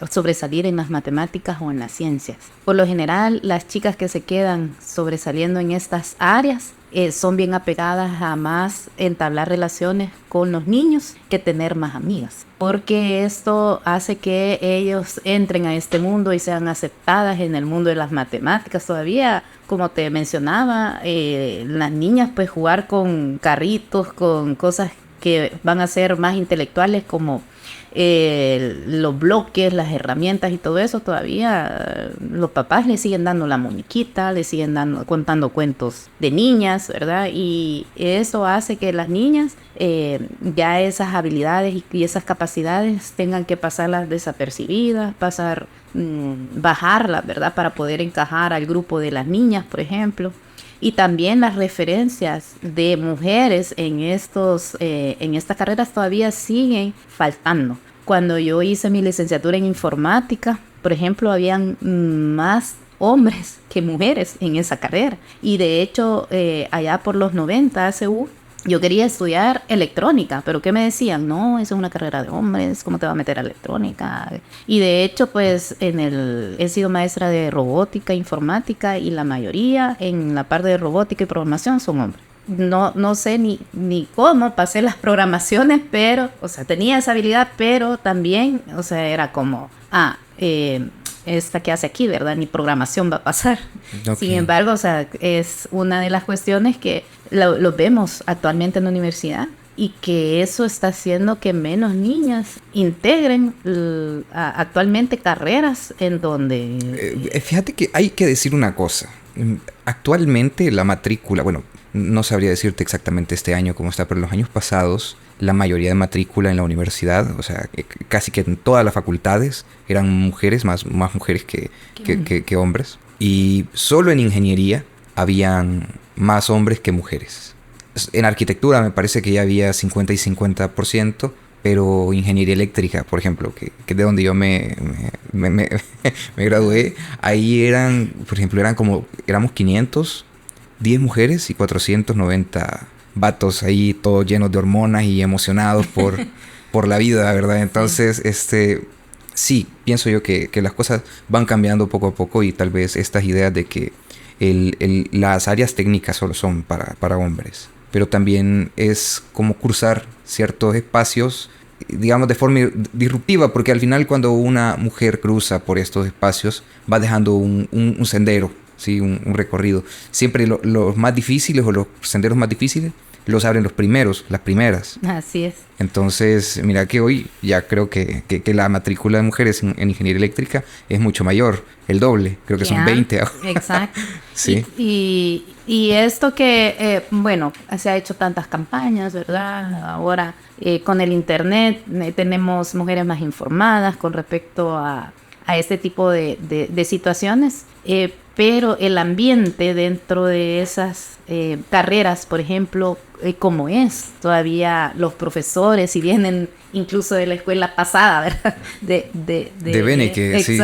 sobresalir en las matemáticas o en las ciencias. Por lo general, las chicas que se quedan sobresaliendo en estas áreas son bien apegadas a más entablar relaciones con los niños que tener más amigas, porque esto hace que ellos entren a este mundo y sean aceptadas en el mundo de las matemáticas. Todavía, como te mencionaba, las niñas pues jugar con carritos, con cosas que van a ser más intelectuales como los bloques, las herramientas y todo eso, todavía los papás le siguen dando la muñequita, le siguen contando cuentos de niñas, ¿verdad? Y eso hace que las niñas ya esas habilidades y esas capacidades tengan que pasarlas desapercibidas, bajarlas, ¿verdad? Para poder encajar al grupo de las niñas, por ejemplo. Y también las referencias de mujeres en estas carreras todavía siguen faltando. Cuando yo hice mi licenciatura en informática, por ejemplo, habían más hombres que mujeres en esa carrera. Y de hecho, allá por los 90, ACU, yo quería estudiar electrónica, pero ¿qué me decían? No, eso es una carrera de hombres, ¿cómo te va a meter a electrónica? Y de hecho, pues he sido maestra de robótica, informática, y la mayoría en la parte de robótica y programación son hombres. No sé ni cómo pasé las programaciones, pero, o sea, tenía esa habilidad, pero también, o sea, era como, esta que hace aquí, ¿verdad? Ni programación va a pasar. Okay. Sin embargo, o sea, es una de las cuestiones que lo vemos actualmente en la universidad, y que eso está haciendo que menos niñas integren actualmente carreras en donde... Fíjate que hay que decir una cosa. Actualmente la matrícula, bueno, no sabría decirte exactamente este año cómo está, pero en los años pasados la mayoría de matrícula en la universidad, o sea, casi que en todas las facultades eran mujeres, más mujeres que hombres. Y solo en ingeniería habían más hombres que mujeres. En arquitectura me parece que ya había 50 y 50%, pero ingeniería eléctrica, por ejemplo, que de donde yo me gradué, ahí éramos 510 mujeres y 490 vatos ahí, todos llenos de hormonas y emocionados por la vida, ¿verdad? Entonces, sí, pienso yo que las cosas van cambiando poco a poco, y tal vez estas ideas de que las áreas técnicas solo son para hombres, pero también es como cruzar ciertos espacios, digamos, de forma disruptiva, porque al final cuando una mujer cruza por estos espacios va dejando un sendero ¿sí? Un recorrido. Siempre los más difíciles o los senderos más difíciles los abren los primeros, las primeras. Así es. Entonces, mira que hoy ya creo que la matrícula de mujeres en ingeniería eléctrica es mucho mayor, el doble, creo que son 20 ahora. Exacto. Sí. Y esto que, bueno, se ha hecho tantas campañas, ¿verdad? Ahora con el internet tenemos mujeres más informadas con respecto a este tipo de situaciones, pero el ambiente dentro de esas carreras, por ejemplo, como es todavía los profesores, si vienen incluso de la escuela pasada, ¿verdad? De Beneque, sí.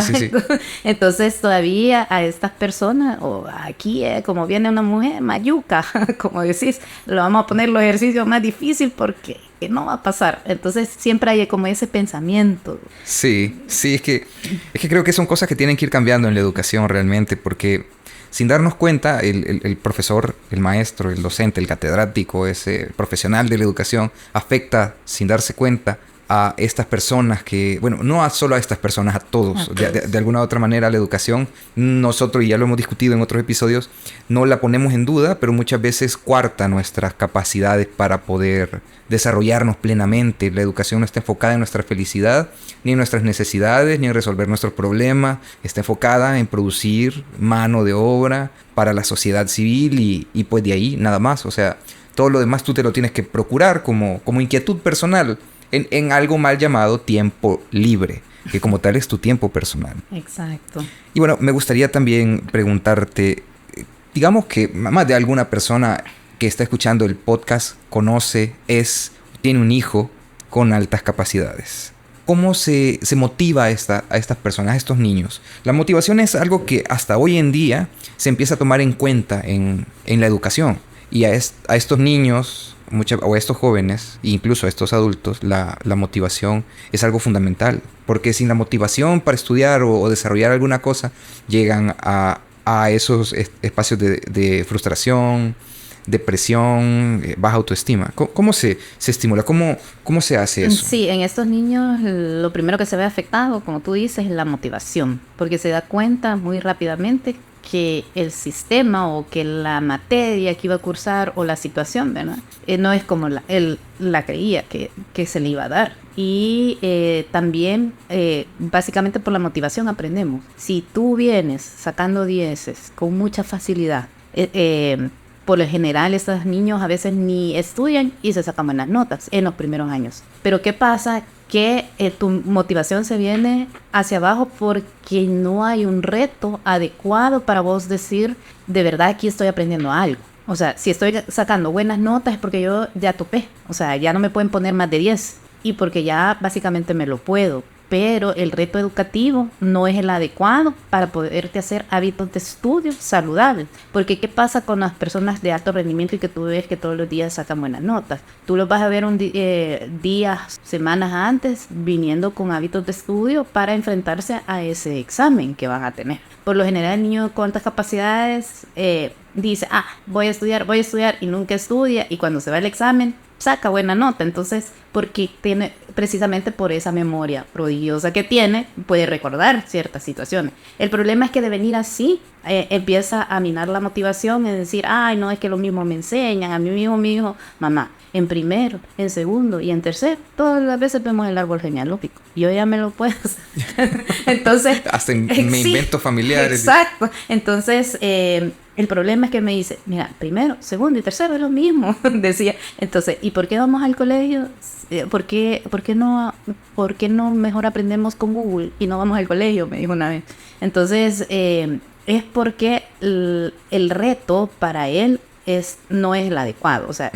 Entonces todavía a estas personas, o aquí como viene una mujer mayuca, como decís, le vamos a poner los ejercicios más difíciles porque no va a pasar. Entonces siempre hay como ese pensamiento. Sí, es que creo que son cosas que tienen que ir cambiando en la educación realmente, porque sin darnos cuenta, el profesor, el maestro, el docente, el catedrático, ese profesional de la educación, afecta sin darse cuenta a estas personas que, bueno, no solo a estas personas, a todos. De alguna u otra manera la educación, nosotros, y ya lo hemos discutido en otros episodios, no la ponemos en duda, pero muchas veces coarta nuestras capacidades para poder desarrollarnos plenamente. La educación no está enfocada en nuestra felicidad, ni en nuestras necesidades, ni en resolver nuestros problemas. Está enfocada en producir mano de obra para la sociedad civil y pues de ahí nada más. O sea, todo lo demás tú te lo tienes que procurar como inquietud personal en algo mal llamado tiempo libre, que como tal es tu tiempo personal. Exacto. Y bueno, me gustaría también preguntarte, digamos que más de alguna persona que está escuchando el podcast tiene un hijo con altas capacidades. ¿Cómo se motiva a estas personas, a estos niños? La motivación es algo que hasta hoy en día se empieza a tomar en cuenta en la educación. Y a estos niños o a estos jóvenes, e incluso a estos adultos, la motivación es algo fundamental. Porque sin la motivación para estudiar o desarrollar alguna cosa, llegan a esos espacios de frustración, depresión, baja autoestima. ¿Cómo se estimula? ¿Cómo se hace eso? Sí, en estos niños lo primero que se ve afectado, como tú dices, es la motivación, porque se da cuenta muy rápidamente que el sistema o que la materia que iba a cursar o la situación, ¿verdad? No es como él la creía que se le iba a dar. Y también, básicamente por la motivación aprendemos. Si tú vienes sacando dieces con mucha facilidad, por lo general estos niños a veces ni estudian y se sacan buenas notas en los primeros años. Pero ¿qué pasa? Que tu motivación se viene hacia abajo porque no hay un reto adecuado para vos decir, de verdad aquí estoy aprendiendo algo. O sea, si estoy sacando buenas notas es porque yo ya topé. O sea, ya no me pueden poner más de 10 y porque ya básicamente me lo puedo. Pero el reto educativo no es el adecuado para poderte hacer hábitos de estudio saludables. Porque ¿qué pasa con las personas de alto rendimiento y que tú ves que todos los días sacan buenas notas? Tú los vas a ver días, semanas antes, viniendo con hábitos de estudio para enfrentarse a ese examen que van a tener. Por lo general, el niño con altas capacidades dice, voy a estudiar y nunca estudia. Y cuando se va al examen, saca buena nota. Entonces, porque tiene, precisamente por esa memoria prodigiosa que tiene, puede recordar ciertas situaciones. El problema es que de venir así, empieza a minar la motivación, es decir, no, es que lo mismo me enseñan, a mí mismo me dijo, mamá, en primero, en segundo y en tercero, todas las veces vemos el árbol genealógico. Yo ya me lo puedo hacer. Entonces, hasta me invento familiares. Exacto. Entonces, el problema es que me dice, mira, primero, segundo y tercero es lo mismo, decía. Entonces, ¿y por qué vamos al colegio? ¿Por qué no mejor aprendemos con Google y no vamos al colegio? Me dijo una vez. Entonces, es porque el reto para él no es el adecuado. O sea,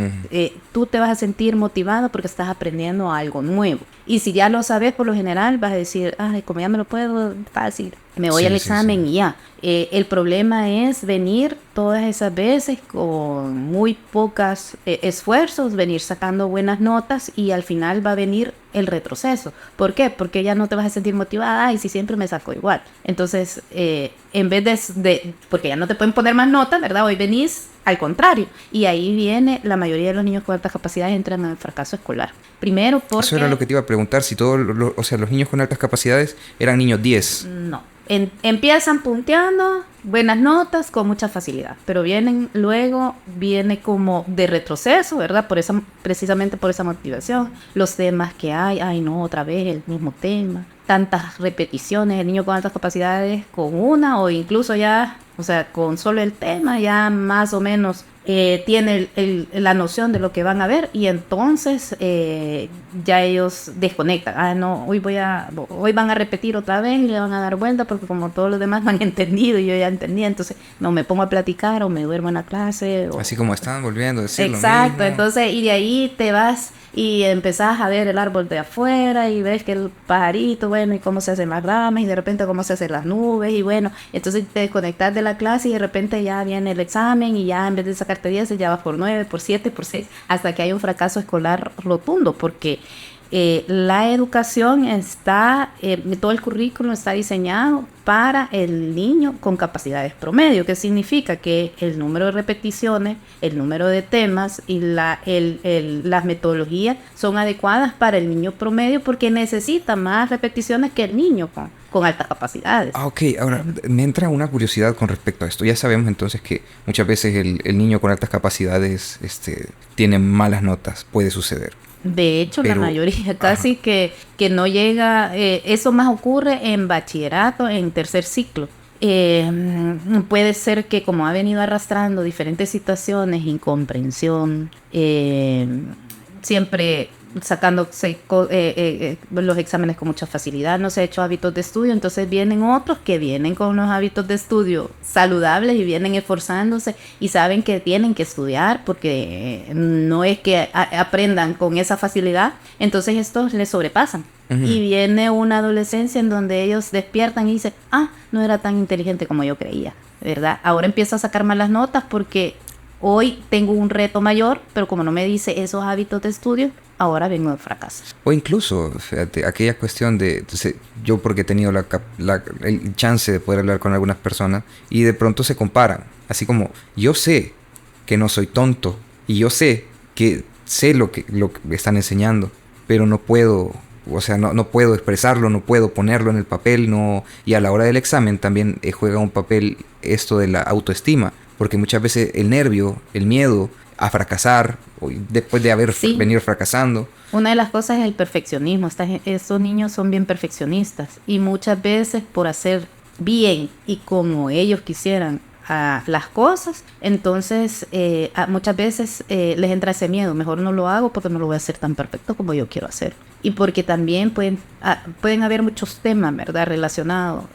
tú te vas a sentir motivado porque estás aprendiendo algo nuevo. Y si ya lo sabes, por lo general vas a decir, como ya me lo puedo, fácil, me voy al examen y ya. El problema es venir todas esas veces con muy pocos esfuerzos, venir sacando buenas notas y al final va a venir el retroceso. ¿Por qué? Porque ya no te vas a sentir motivada, y si siempre me saco igual. Entonces, en vez de porque ya no te pueden poner más notas, ¿verdad? Hoy venís al contrario. Y ahí viene, la mayoría de los niños con altas capacidades entran en el fracaso escolar. Primero porque... Eso era lo que te iba a preguntar, si todos los niños con altas capacidades eran niños 10. No. empiezan punteando, buenas notas, con mucha facilidad, pero viene como de retroceso, ¿verdad? Precisamente por esa motivación. Los temas que hay, ay no, otra vez el mismo tema, tantas repeticiones, el niño con altas capacidades con una o incluso ya, o sea, con solo el tema ya más o menos tiene la noción de lo que van a ver y entonces ya ellos desconectan. Ah, no, hoy van a repetir otra vez y le van a dar vuelta porque como todos los demás no han entendido y yo ya entendía, entonces no me pongo a platicar o me duermo en la clase. Así como están volviendo a decir exacto, lo mismo. Entonces y de ahí te vas y empezás a ver el árbol de afuera y ves que el pajarito, bueno, y cómo se hacen las ramas y de repente cómo se hacen las nubes y bueno, entonces te desconectas de la clase y de repente ya viene el examen y ya en vez de sacarte 10 ya vas por 9, por 7, por 6, hasta que hay un fracaso escolar rotundo porque la educación está, todo el currículum está diseñado para el niño con capacidades promedio, que significa que el número de repeticiones, el número de temas y las metodologías son adecuadas para el niño promedio porque necesita más repeticiones que el niño con altas capacidades. Ok, ahora me entra una curiosidad con respecto a esto. Ya sabemos entonces que muchas veces el niño con altas capacidades tiene malas notas, puede suceder. De hecho, la mayoría casi que no llega, eso más ocurre en bachillerato, en tercer ciclo. Puede ser que como ha venido arrastrando diferentes situaciones, incomprensión, siempre sacándose los exámenes con mucha facilidad, no se ha hecho hábitos de estudio, entonces vienen otros que vienen con unos hábitos de estudio saludables y vienen esforzándose y saben que tienen que estudiar porque no es que aprendan con esa facilidad, entonces estos les sobrepasan. Uh-huh. Y viene una adolescencia en donde ellos despiertan y dicen, no era tan inteligente como yo creía, ¿verdad? Ahora empiezo a sacar malas notas porque hoy tengo un reto mayor, pero como no me dice esos hábitos de estudio, ahora vengo de fracaso. O incluso, fíjate, aquella cuestión de... yo porque he tenido el chance de poder hablar con algunas personas y de pronto se comparan. Así como, yo sé que no soy tonto y yo sé que sé lo que me están enseñando, pero no puedo... O sea, no puedo expresarlo, no puedo ponerlo en el papel, no. Y a la hora del examen también juega un papel esto de la autoestima. Porque muchas veces el nervio, el miedo a fracasar, después de haber venido fracasando. Una de las cosas es el perfeccionismo. Estos niños son bien perfeccionistas. Y muchas veces por hacer bien y como ellos quisieran las cosas, entonces muchas veces les entra ese miedo. Mejor no lo hago porque no lo voy a hacer tan perfecto como yo quiero hacer. Y porque también pueden haber muchos temas, ¿verdad?, relacionados,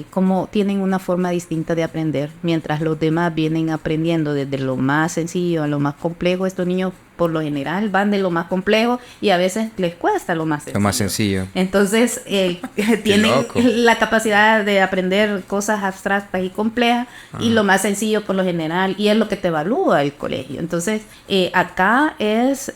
como tienen una forma distinta de aprender, mientras los demás vienen aprendiendo desde lo más sencillo a lo más complejo. Estos niños por lo general van de lo más complejo y a veces les cuesta lo más sencillo. Lo más sencillo. Entonces tienen la capacidad de aprender cosas abstractas y complejas y lo más sencillo por lo general, y es lo que te evalúa el colegio. Entonces acá es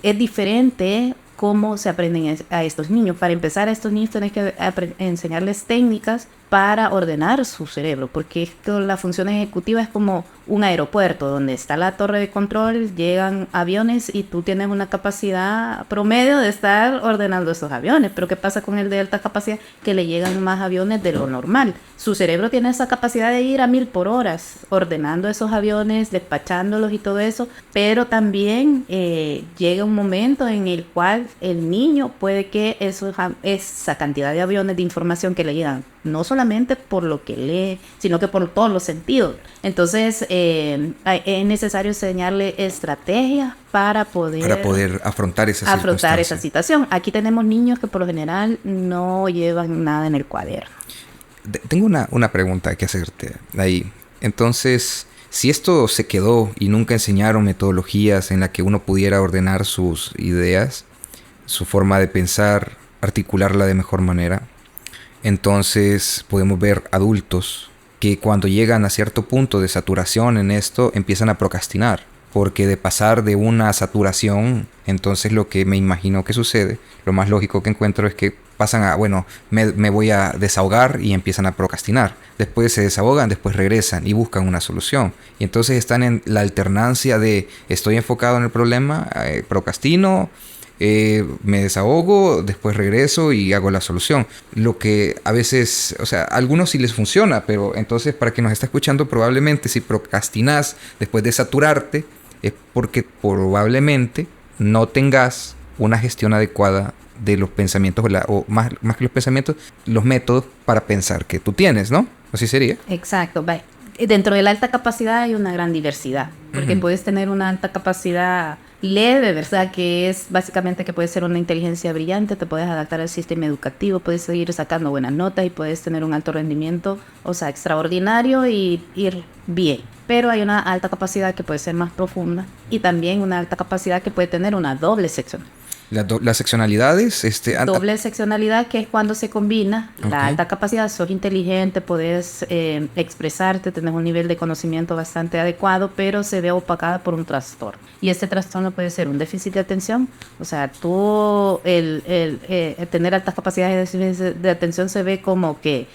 es diferente cómo se aprenden a estos niños. Para empezar, a estos niños tenés que enseñarles técnicas para ordenar su cerebro, porque la función ejecutiva es como un aeropuerto donde está la torre de control, llegan aviones y tú tienes una capacidad promedio de estar ordenando esos aviones. Pero ¿qué pasa con el de alta capacidad? Que le llegan más aviones de lo normal. Su cerebro tiene esa capacidad de ir a 1000 por hora ordenando esos aviones, despachándolos y todo eso, pero también llega un momento en el cual el niño puede que esa cantidad de aviones de información que le llegan, no solamente por lo que lee, sino que por todos los sentidos. Entonces es necesario enseñarle estrategias para poder afrontar esa situación. Aquí tenemos niños que por lo general no llevan nada en el cuaderno. Tengo una pregunta que hacerte ahí. Entonces, si esto se quedó y nunca enseñaron metodologías en las que uno pudiera ordenar sus ideas, su forma de pensar, articularla de mejor manera, entonces podemos ver adultos que cuando llegan a cierto punto de saturación en esto empiezan a procrastinar, porque de pasar de una saturación, entonces lo que me imagino que sucede, lo más lógico que encuentro es que pasan a, me voy a desahogar y empiezan a procrastinar. Después se desahogan, después regresan y buscan una solución. Y entonces están en la alternancia de estoy enfocado en el problema, procrastino, me desahogo, después regreso y hago la solución. Lo que a veces, o sea, a algunos sí les funciona, pero entonces para quien nos está escuchando, probablemente si procrastinas después de saturarte, es porque probablemente no tengas una gestión adecuada de los pensamientos, o más que los pensamientos, los métodos para pensar que tú tienes, ¿no? Así sería. Exacto. Dentro de la alta capacidad hay una gran diversidad, porque puedes tener una alta capacidad leve, ¿verdad? Que es básicamente que puedes ser una inteligencia brillante, te puedes adaptar al sistema educativo, puedes seguir sacando buenas notas y puedes tener un alto rendimiento, o sea, extraordinario y ir bien. Pero hay una alta capacidad que puede ser más profunda y también una alta capacidad que puede tener una doble sección. Las seccionalidades, doble seccionalidad, que es cuando se combina la alta capacidad, sos inteligente, puedes expresarte, tenés un nivel de conocimiento bastante adecuado, pero se ve opacada por un trastorno. Y este trastorno puede ser un déficit de atención, o sea, tú, tener altas capacidades de déficit de atención se ve como que,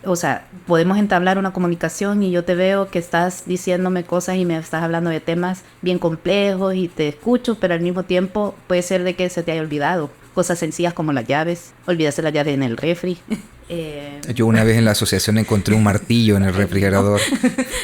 o sea, podemos entablar una comunicación y yo te veo que estás diciéndome cosas y me estás hablando de temas bien complejos y te escucho, pero al mismo tiempo puede ser de que se te haya olvidado cosas sencillas como las llaves, olvidaste la llave en el refri. Yo una vez en la asociación encontré un martillo en el refrigerador.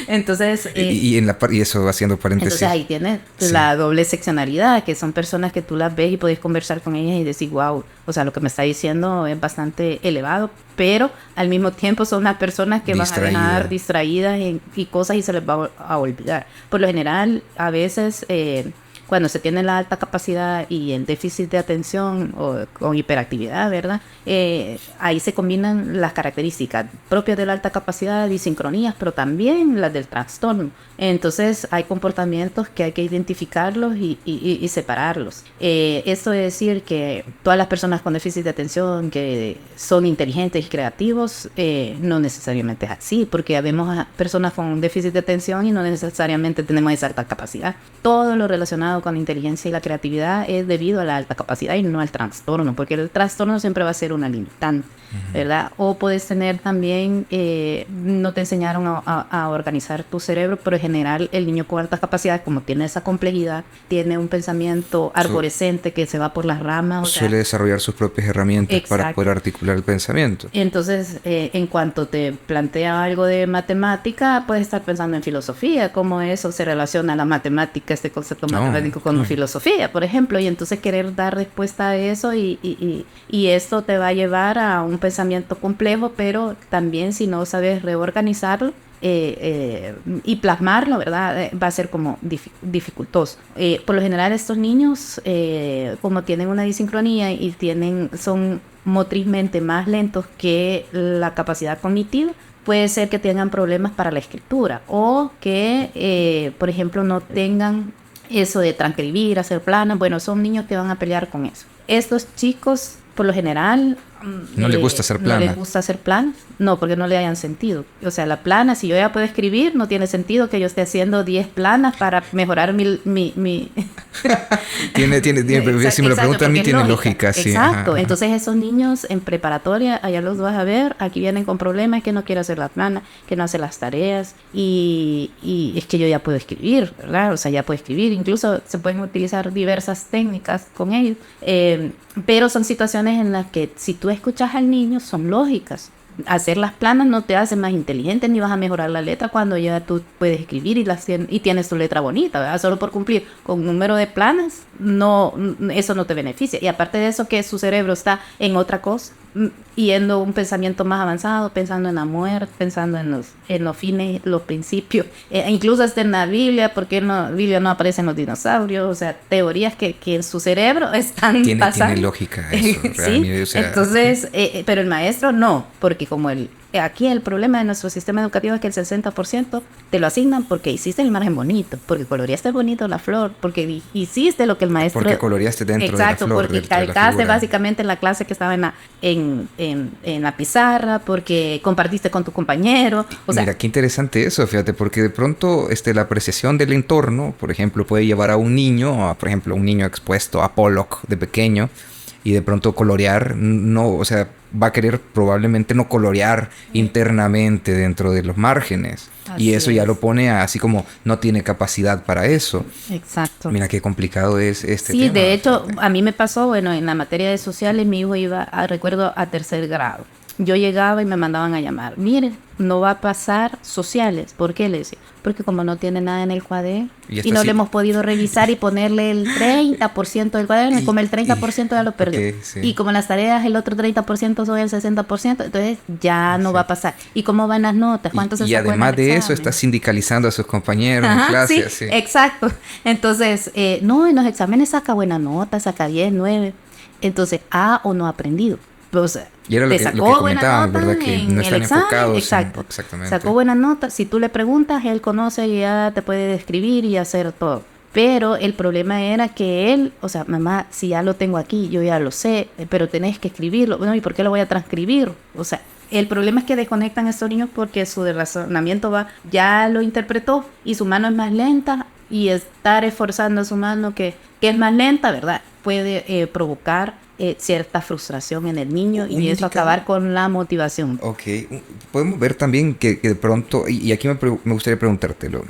Entonces, y eso haciendo paréntesis. Entonces ahí tienes la doble seccionalidad, que son personas que tú las ves y puedes conversar con ellas y decir, wow, o sea, lo que me está diciendo es bastante elevado, pero al mismo tiempo son unas personas que van a dejar distraídas y cosas y se les va a olvidar. Por lo general, a veces cuando se tiene la alta capacidad y el déficit de atención o con hiperactividad, ¿verdad? Ahí se combinan las características propias de la alta capacidad, disincronías, pero también las del trastorno. Entonces hay comportamientos que hay que identificarlos y separarlos. Esto es decir que todas las personas con déficit de atención que son inteligentes y creativos, no necesariamente es así, porque vemos personas con déficit de atención y no necesariamente tenemos esa alta capacidad. Todo lo relacionado con la inteligencia y la creatividad es debido a la alta capacidad y no al trastorno, porque el trastorno siempre va a ser una limitante, ¿verdad? O puedes tener también, no te enseñaron a organizar tu cerebro, pero en general el niño con alta capacidad, como tiene esa complejidad, tiene un pensamiento arborescente que se va por las ramas. Suele desarrollar sus propias herramientas para poder articular el pensamiento. Entonces, en cuanto te plantea algo de matemática, puedes estar pensando en filosofía, cómo eso se relaciona a la matemática, este concepto matemático con filosofía, por ejemplo, y entonces querer dar respuesta a eso y esto te va a llevar a un pensamiento complejo, pero también si no sabes reorganizarlo y plasmarlo, ¿verdad? Va a ser como dificultoso. Por lo general estos niños, como tienen una disincronía y son motrizmente más lentos que la capacidad cognitiva, puede ser que tengan problemas para la escritura o que, por ejemplo, no tengan eso de transcribir, hacer planas. Bueno, son niños que van a pelear con eso. Estos chicos, por lo general, no les gusta hacer planas. No les gusta hacer planas, no, porque no le hayan sentido. O sea, la plana, si yo ya puedo escribir, no tiene sentido que yo esté haciendo 10 planas para mejorar mi... Si me lo preguntan a mí, tiene lógica. Sí. Exacto. Entonces, esos niños en preparatoria, allá los vas a ver, aquí vienen con problemas, que no quiere hacer la plana, que no hace las tareas, y es que yo ya puedo escribir, ¿verdad? O sea, ya puedo escribir. Incluso se pueden utilizar diversas técnicas con ellos, pero son situaciones en las que si tú escuchas al niño son lógicas. Hacer las planas no te hace más inteligente ni vas a mejorar la letra cuando ya tú puedes escribir y tienes tu letra bonita, ¿verdad? Solo por cumplir con un número de planas, no, eso no te beneficia. Y aparte de eso, que su cerebro está en otra cosa, yendo un pensamiento más avanzado, pensando en la muerte, pensando en los fines, los principios, incluso hasta en la Biblia, porque en la Biblia no aparecen los dinosaurios, o sea, teorías que en su cerebro están pasando. Tiene lógica eso, ¿Sí? O sea, entonces, pero el maestro no, porque como aquí el problema de nuestro sistema educativo es que el 60% te lo asignan porque hiciste el margen bonito, porque coloreaste bonito la flor, porque hiciste lo que el maestro... Porque coloreaste dentro de la flor. Exacto, porque calcaste básicamente en la clase que estaba en la pizarra, porque compartiste con tu compañero. O sea, mira, qué interesante eso, fíjate, porque de pronto la apreciación del entorno, por ejemplo, puede llevar a un niño, por ejemplo, un niño expuesto a Pollock de pequeño, y de pronto colorear, no, o sea, va a querer probablemente no colorear internamente dentro de los márgenes. Así Y eso ya es. lo pone así como no tiene capacidad para eso. Exacto. Mira qué complicado es este Sí, tema. de hecho, a mí me pasó, bueno, en la materia de sociales, mi hijo iba, recuerdo, a tercer grado. Yo llegaba y me mandaban a llamar. Mire, no va a pasar sociales. ¿Por qué? Le decía. Porque como no tiene nada en el cuaderno Y y está no así. le hemos podido revisar y ponerle el 30% del cuaderno y como el 30% ya lo perdió. Ok, sí. Y como las tareas el otro 30% son el 60%, entonces ya no Sí. va a pasar. ¿Y cómo van las notas? ¿Cuánto se Y sacó en el además de eso, examen? está sindicalizando a sus compañeros en Ajá, clase, sí, así. exacto. Entonces, no, en los exámenes saca buena nota, saca 10, 9. Entonces, ha o no ha aprendido. Pues, Y era te lo que sacó buena comentaban, nota ¿verdad? Que en no el están examen, enfocados exacto. exactamente. Sacó buena nota. Si tú le preguntas, él conoce y ya te puede describir y hacer todo. Pero el problema era que él, o sea, mamá, si ya lo tengo aquí, yo ya lo sé, pero tenés que escribirlo. Bueno, ¿y por qué lo voy a transcribir? O sea, el problema es que desconectan a estos niños porque su razonamiento va, ya lo interpretó y su mano es más lenta y estar esforzando su mano que es más lenta, ¿verdad? Puede provocar cierta frustración en el niño y eso acabar con la motivación. Ok, podemos ver también que de pronto, y aquí me gustaría preguntártelo,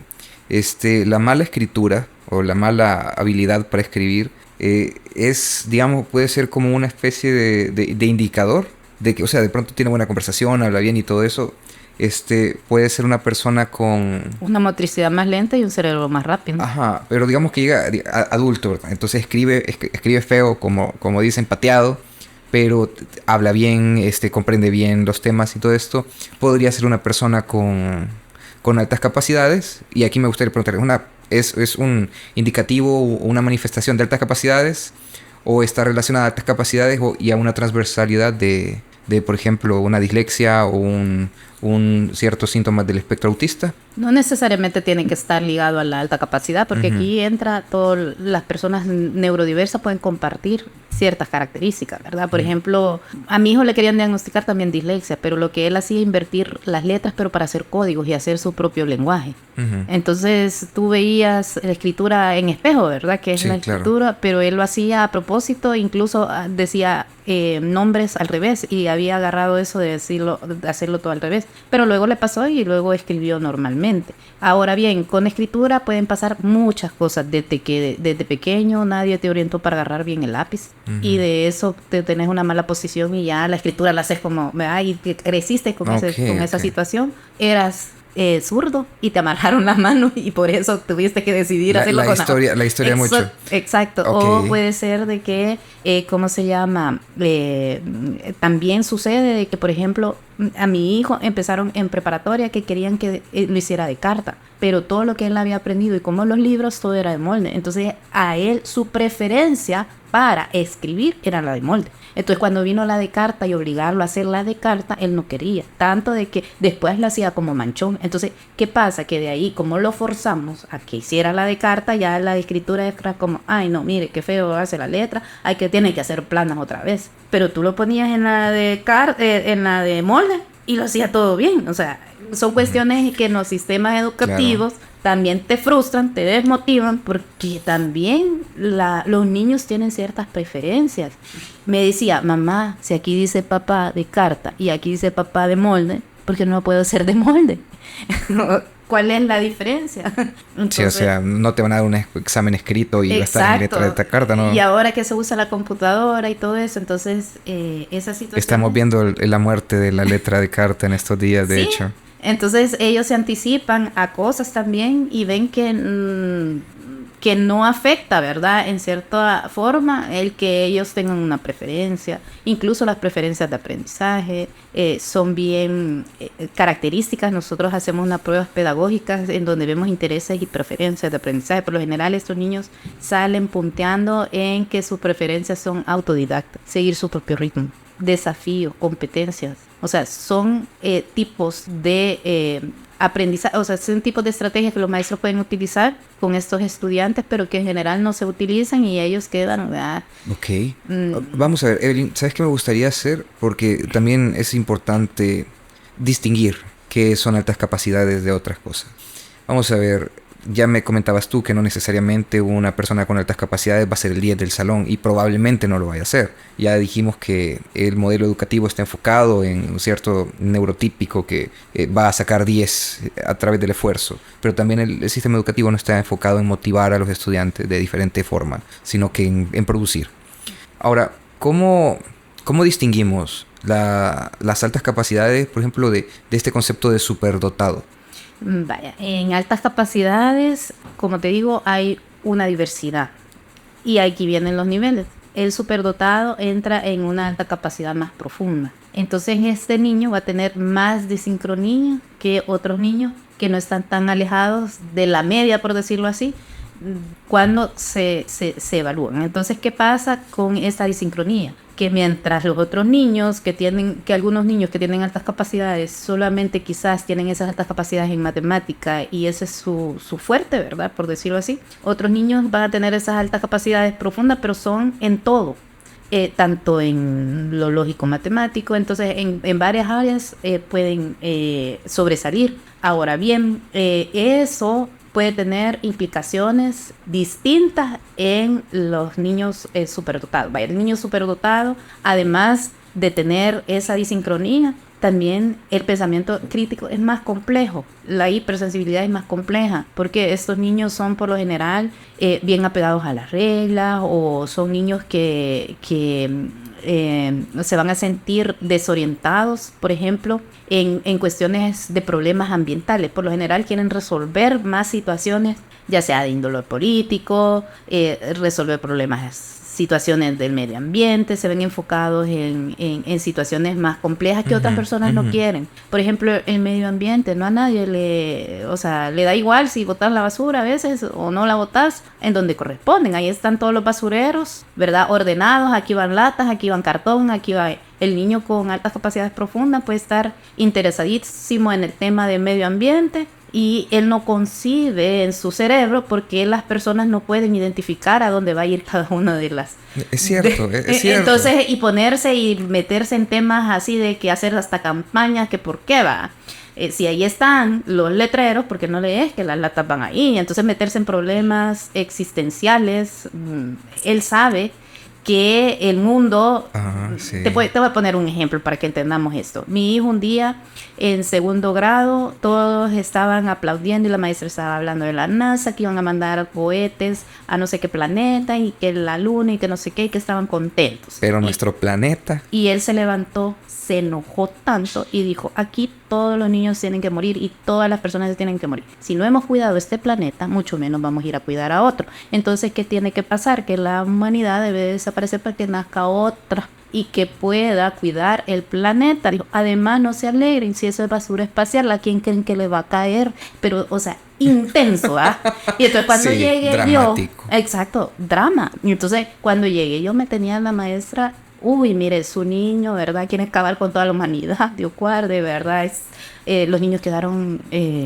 la mala escritura o la mala habilidad para escribir es, digamos, puede ser como una especie de indicador de que, o sea, de pronto tiene buena conversación, habla bien y todo eso, puede ser una persona con... Una motricidad más lenta y un cerebro más rápido. Ajá, pero digamos que llega adulto, ¿verdad? Entonces escribe feo, como dicen, pateado, pero habla bien, comprende bien los temas y todo esto. Podría ser una persona con altas capacidades. Y aquí me gustaría preguntar, ¿es un indicativo o una manifestación de altas capacidades? ¿O está relacionada a altas capacidades y a una transversalidad de, por ejemplo, una dislexia o un ciertos síntomas del espectro autista? No necesariamente tiene que estar ligado a la alta capacidad, porque aquí entra todas las personas neurodiversas pueden compartir ciertas características, ¿verdad? Por ejemplo, a mi hijo le querían diagnosticar también dislexia, pero lo que él hacía invertir las letras, pero para hacer códigos y hacer su propio lenguaje. Entonces tú veías la escritura en espejo, ¿verdad? Que es Sí, la escritura, claro. Pero él lo hacía a propósito, incluso decía nombres al revés y había agarrado eso de hacerlo todo al revés, pero luego le pasó y luego escribió normalmente. Ahora bien, con escritura pueden pasar muchas cosas, desde que desde pequeño nadie te orientó para agarrar bien el lápiz y de eso te tenés una mala posición y ya la escritura la haces como, ¿verdad? Y creciste con esa situación, eras zurdo y te amarraron las manos y por eso tuviste que decidir hacerlo con la historia mucho. Exacto. Okay. O puede ser de que, ¿cómo se llama? También sucede de que, por ejemplo, a mi hijo empezaron en preparatoria que querían que lo hiciera de carta, pero todo lo que él había aprendido y como los libros, todo era de molde. Entonces, a él su preferencia para escribir era la de molde. Entonces, cuando vino la de carta y obligarlo a hacer la de carta, él no quería. Tanto de que después la hacía como manchón. Entonces, ¿qué pasa? Que de ahí, como lo forzamos a que hiciera la de carta, ya la de escritura era como, ay, no, mire, qué feo hace la letra, hay que tiene que hacer planas otra vez. Pero tú lo ponías en la de molde y lo hacía todo bien. O sea, son cuestiones que en los sistemas educativos también te frustran, te desmotivan, porque también los niños tienen ciertas preferencias. Me decía, mamá, si aquí dice papá de carta y aquí dice papá de molde, ¿por qué no puedo hacer de molde? ¿Cuál es la diferencia? Entonces, sí, o sea, no te van a dar un examen escrito y va a estar en letra de esta carta, ¿no? Y ahora que se usa la computadora y todo eso, entonces esa situación... Estamos viendo la muerte de la letra de carta en estos días, de hecho. Entonces ellos se anticipan a cosas también y ven que no afecta, ¿verdad? En cierta forma el que ellos tengan una preferencia. Incluso las preferencias de aprendizaje son bien características. Nosotros hacemos unas pruebas pedagógicas en donde vemos intereses y preferencias de aprendizaje. Por lo general estos niños salen punteando en que sus preferencias son autodidactas, seguir su propio ritmo, desafíos, competencias. O sea, son tipos de aprendizaje, o sea, son tipos de estrategias que los maestros pueden utilizar con estos estudiantes, pero que en general no se utilizan y ellos quedan, ¿verdad? Ok. Vamos a ver, Evelyn, ¿sabes qué me gustaría hacer? Porque también es importante distinguir qué son altas capacidades de otras cosas. Vamos a ver, ya me comentabas tú que no necesariamente una persona con altas capacidades va a ser el 10 del salón y probablemente no lo vaya a ser. Ya dijimos que el modelo educativo está enfocado en un cierto neurotípico que va a sacar 10 a través del esfuerzo, pero también el sistema educativo no está enfocado en motivar a los estudiantes de diferente forma, sino que en producir. Ahora, ¿cómo distinguimos las altas capacidades, por ejemplo, de este concepto de superdotado? Vaya, en altas capacidades, como te digo, hay una diversidad y aquí vienen los niveles. El superdotado entra en una alta capacidad más profunda. Entonces este niño va a tener más desincronía que otros niños que no están tan alejados de la media, por decirlo así, cuando se evalúan. Entonces, ¿qué pasa con esta desincronía? Que mientras los otros niños que algunos niños que tienen altas capacidades solamente quizás tienen esas altas capacidades en matemática y ese es su fuerte, ¿verdad? Por decirlo así. Otros niños van a tener esas altas capacidades profundas, pero son en todo. Tanto en lo lógico matemático, entonces en varias áreas pueden sobresalir. Ahora bien, eso puede tener implicaciones distintas en los niños superdotados. El niño superdotado, además de tener esa disincronía, también el pensamiento crítico es más complejo, la hipersensibilidad es más compleja, porque estos niños son por lo general bien apegados a las reglas o son niños que se van a sentir desorientados, por ejemplo, en cuestiones de problemas ambientales. Por lo general quieren resolver más situaciones, ya sea de índole político, resolver situaciones del medio ambiente, se ven enfocados en situaciones más complejas que otras personas no quieren. Por ejemplo, el medio ambiente, no a nadie le da igual si botas la basura a veces o no la botas en donde corresponden. Ahí están todos los basureros, ¿verdad? Ordenados, aquí van latas, aquí van cartón, aquí va... El niño con altas capacidades profundas puede estar interesadísimo en el tema del medio ambiente y él no concibe en su cerebro porque las personas no pueden identificar a dónde va a ir cada una de las... Es cierto, es cierto. Entonces, y ponerse y meterse en temas así de que hacer hasta campañas, que por qué va. Si ahí están los letreros, porque no lees que las latas van ahí. Entonces, meterse en problemas existenciales, él sabe que el mundo... Sí. Te voy a poner un ejemplo para que entendamos esto. Mi hijo un día en segundo grado, todos estaban aplaudiendo y la maestra estaba hablando de la NASA, que iban a mandar cohetes a no sé qué planeta y que la luna y que no sé qué, y que estaban contentos. Pero nuestro planeta... Y él se levantó, se enojó tanto y dijo, aquí todos los niños tienen que morir y todas las personas tienen que morir. Si no hemos cuidado este planeta, mucho menos vamos a ir a cuidar a otro. Entonces, ¿qué tiene que pasar? Que la humanidad debe desaparecer para que nazca otra y que pueda cuidar el planeta. Dijo, además, no se alegren si eso es basura espacial, ¿a quién creen que le va a caer? Pero, o sea, intenso, ¿ah? Y entonces cuando sí, llegué dramático. yo... Exacto, drama. Y entonces cuando llegué yo me tenía la maestra... Uy, mire, su niño, ¿verdad? Quiere acabar con toda la humanidad. Dios guarde, ¿verdad? Los niños quedaron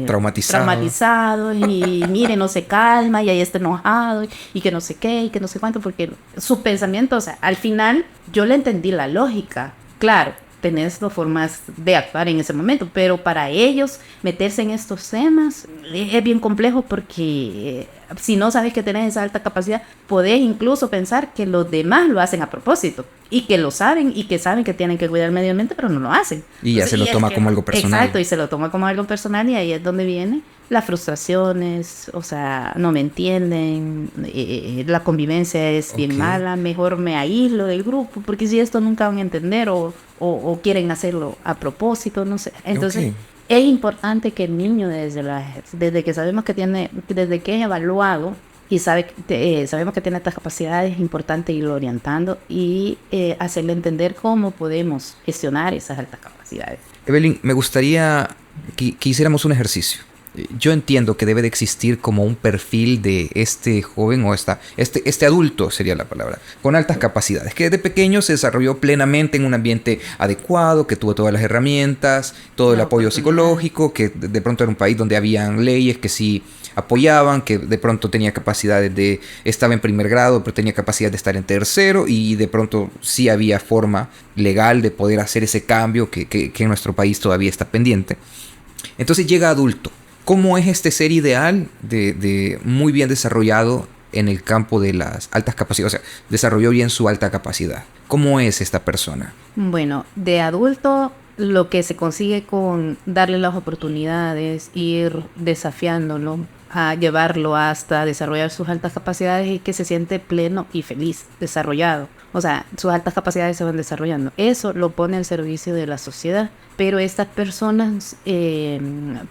traumatizados y mire, no se calma y ahí está enojado y que no sé qué y que no sé cuánto, porque su pensamiento, o sea, al final yo le entendí la lógica. Claro, tenés dos formas de actuar en ese momento, pero para ellos meterse en estos temas es bien complejo porque si no sabes que tenés esa alta capacidad, podés incluso pensar que los demás lo hacen a propósito y que lo saben y que saben que tienen que cuidar el medio ambiente, pero no lo hacen. Y ya se lo toma como algo personal. Exacto, y se lo toma como algo personal y ahí es donde viene las frustraciones, o sea, no me entienden, la convivencia es bien mala, mejor me aíslo del grupo, porque si esto nunca van a entender o quieren hacerlo a propósito, no sé. Entonces, es importante que el niño desde que sabemos que tiene, desde que es evaluado y sabemos que tiene estas capacidades, es importante irlo orientando y hacerle entender cómo podemos gestionar esas altas capacidades. Evelyn, me gustaría que hiciéramos un ejercicio. Yo entiendo que debe de existir como un perfil de este joven o este adulto, sería la palabra, con altas capacidades, que desde pequeño se desarrolló plenamente en un ambiente adecuado, que tuvo todas las herramientas, todo el apoyo psicológico, que de pronto era un país donde habían leyes que sí apoyaban, que de pronto tenía capacidades estaba en primer grado, pero tenía capacidad de estar en tercero y de pronto sí había forma legal de poder hacer ese cambio que en nuestro país todavía está pendiente. Entonces llega adulto. ¿Cómo es este ser ideal de muy bien desarrollado en el campo de las altas capacidades? O sea, desarrolló bien su alta capacidad. ¿Cómo es esta persona? Bueno, de adulto lo que se consigue con darle las oportunidades, ir desafiándolo, a llevarlo hasta desarrollar sus altas capacidades y que se siente pleno y feliz, desarrollado. O sea, sus altas capacidades se van desarrollando. Eso lo pone al servicio de la sociedad. Pero estas personas,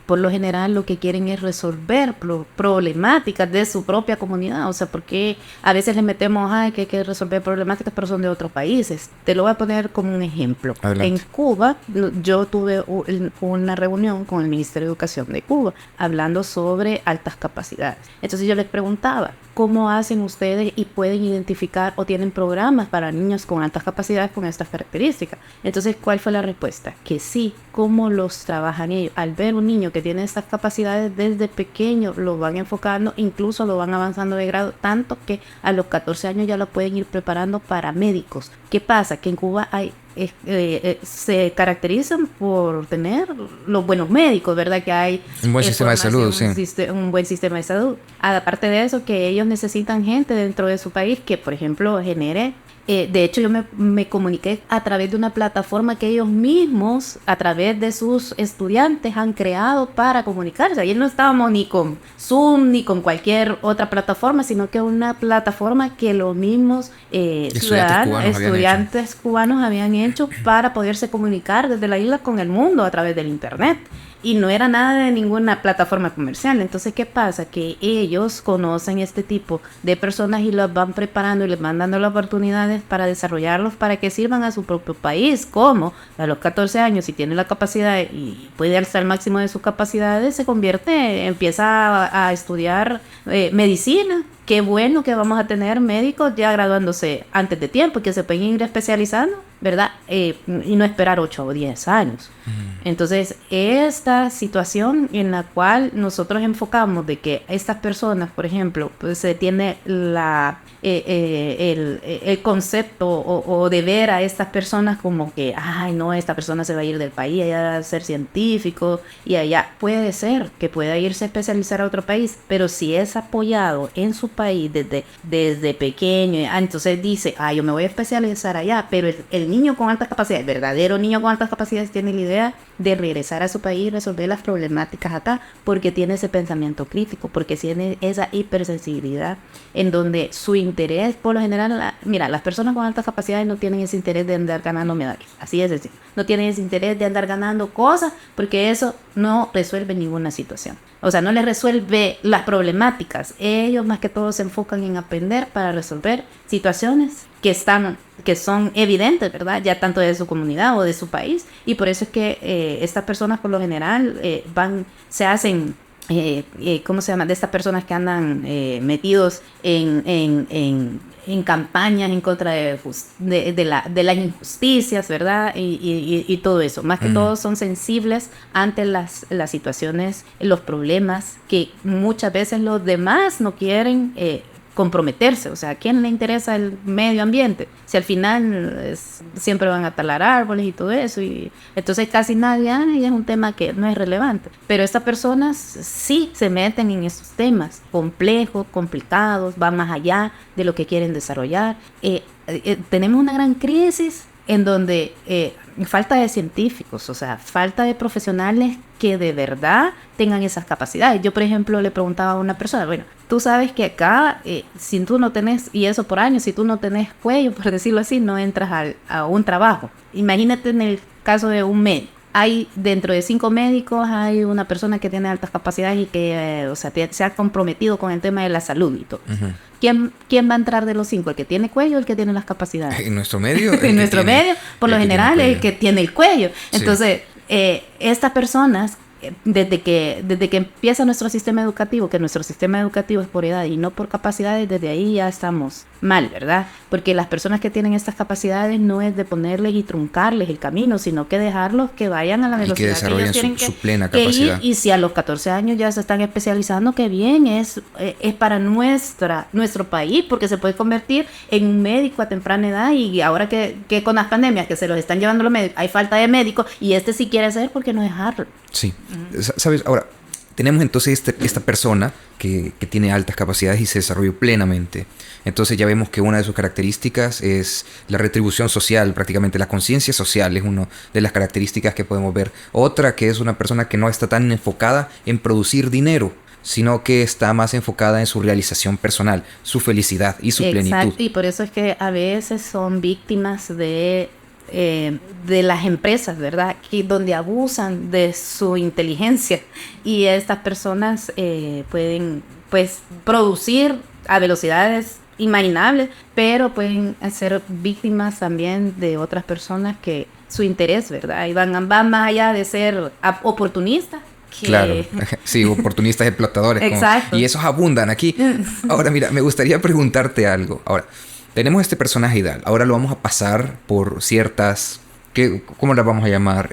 por lo general, lo que quieren es resolver problemáticas de su propia comunidad. O sea, porque a veces le metemos, que hay que resolver problemáticas, pero son de otros países. Te lo voy a poner como un ejemplo. Adelante. En Cuba, yo tuve una reunión con el Ministerio de Educación de Cuba, hablando sobre altas capacidades. Entonces yo les preguntaba, ¿cómo hacen ustedes y pueden identificar o tienen programas para niños con altas capacidades con estas características? Entonces, ¿cuál fue la respuesta? Que sí, ¿cómo los trabajan ellos? Al ver un niño que tiene estas capacidades desde pequeño, lo van enfocando, incluso lo van avanzando de grado, tanto que a los 14 años ya lo pueden ir preparando para médicos. ¿Qué pasa? Que en Cuba se caracterizan por tener los buenos médicos, ¿verdad? Que hay un buen sistema de salud, sí. Un buen sistema de salud. Aparte de eso, que ellos necesitan gente dentro de su país que, por ejemplo, genere. De hecho, yo me comuniqué a través de una plataforma que ellos mismos, a través de sus estudiantes, han creado para comunicarse. Ayer no estábamos ni con Zoom ni con cualquier otra plataforma, sino que una plataforma que los mismos estudiantes cubanos habían hecho para poderse comunicar desde la isla con el mundo a través del internet. Y no era nada de ninguna plataforma comercial. Entonces, ¿qué pasa? Que ellos conocen este tipo de personas y los van preparando y les van dando las oportunidades para desarrollarlos para que sirvan a su propio país. Como a los 14 años, si tiene la capacidad y puede alzar el máximo de sus capacidades, empieza a estudiar medicina. Qué bueno que vamos a tener médicos ya graduándose antes de tiempo, que se pueden ir especializando, ¿verdad? Y no esperar 8 o 10 años. Entonces, esta situación en la cual nosotros enfocamos de que estas personas, por ejemplo, pues se tiene el concepto o de ver a estas personas como que, no, esta persona se va a ir del país, allá va a ser científico y allá puede ser que pueda irse a especializar a otro país, pero si es apoyado en su país desde pequeño, entonces dice, yo me voy a especializar allá, pero el niño con altas capacidades, el verdadero niño con altas capacidades tiene la idea de regresar a su país y resolver las problemáticas acá, porque tiene ese pensamiento crítico, porque tiene esa hipersensibilidad en donde su interés, por lo general, mira, las personas con altas capacidades no tienen ese interés de andar ganando medallas, así es decir, no tienen ese interés de andar ganando cosas, porque eso no resuelve ninguna situación. O sea, no les resuelve las problemáticas. Ellos más que todo se enfocan en aprender para resolver situaciones que son evidentes, ¿verdad? Ya tanto de su comunidad o de su país. Y por eso es que estas personas por lo general se hacen, ¿cómo se llama? De estas personas que andan metidos en campañas en contra de las injusticias, ¿verdad? Y todo eso. Más que todo son sensibles ante las situaciones, los problemas que muchas veces los demás no quieren comprometerse. O sea, ¿a quién le interesa el medio ambiente? Si al final siempre van a talar árboles y todo eso, y entonces casi nadie, y es un tema que no es relevante. Pero estas personas sí se meten en esos temas complejos, complicados, van más allá de lo que quieren desarrollar. Tenemos una gran crisis en donde falta de científicos, o sea, falta de profesionales que de verdad tengan esas capacidades. Yo, por ejemplo, le preguntaba a una persona, bueno, tú sabes que acá, si tú no tenés, y eso por años, si tú no tenés cuello, por decirlo así, no entras a un trabajo. Imagínate en el caso de un médico. Hay dentro de 5 médicos, hay una persona que tiene altas capacidades y que se ha comprometido con el tema de la salud y todo. Uh-huh. ¿Quién va a entrar de los 5? ¿El que tiene cuello o el que tiene las capacidades? En nuestro medio. En nuestro medio, por lo general, el que tiene el cuello. Entonces, estas personas, desde que empieza nuestro sistema educativo, que nuestro sistema educativo es por edad y no por capacidades, desde ahí ya estamos mal, ¿verdad? Porque las personas que tienen estas capacidades no es de ponerles y truncarles el camino, sino que dejarlos que vayan a la velocidad que desarrollen que ellos su plena capacidad. Y si a los 14 años ya se están especializando, qué bien, es para nuestro país, porque se puede convertir en un médico a temprana edad. Y ahora que con las pandemias que se los están llevando los médicos, hay falta de médicos, y sí quiere ser, ¿por qué no dejarlo? Sí. ¿Sabes? Ahora, Tenemos entonces esta persona que tiene altas capacidades y se desarrolló plenamente. Entonces ya vemos que una de sus características es la retribución social, prácticamente la conciencia social es una de las características que podemos ver. Otra que es una persona que no está tan enfocada en producir dinero, sino que está más enfocada en su realización personal, su felicidad y su plenitud. Exacto, y por eso es que a veces son víctimas de las empresas, ¿verdad? Donde abusan de su inteligencia y estas personas pueden pues producir a velocidades inimaginables, pero pueden ser víctimas también de otras personas que su interés, ¿verdad? Y van más allá de ser oportunistas. Claro, sí, oportunistas explotadores. Exacto. Y esos abundan aquí. Ahora, mira, me gustaría preguntarte algo. Ahora, tenemos este personaje ideal. Ahora lo vamos a pasar por ciertas, ¿cómo las vamos a llamar?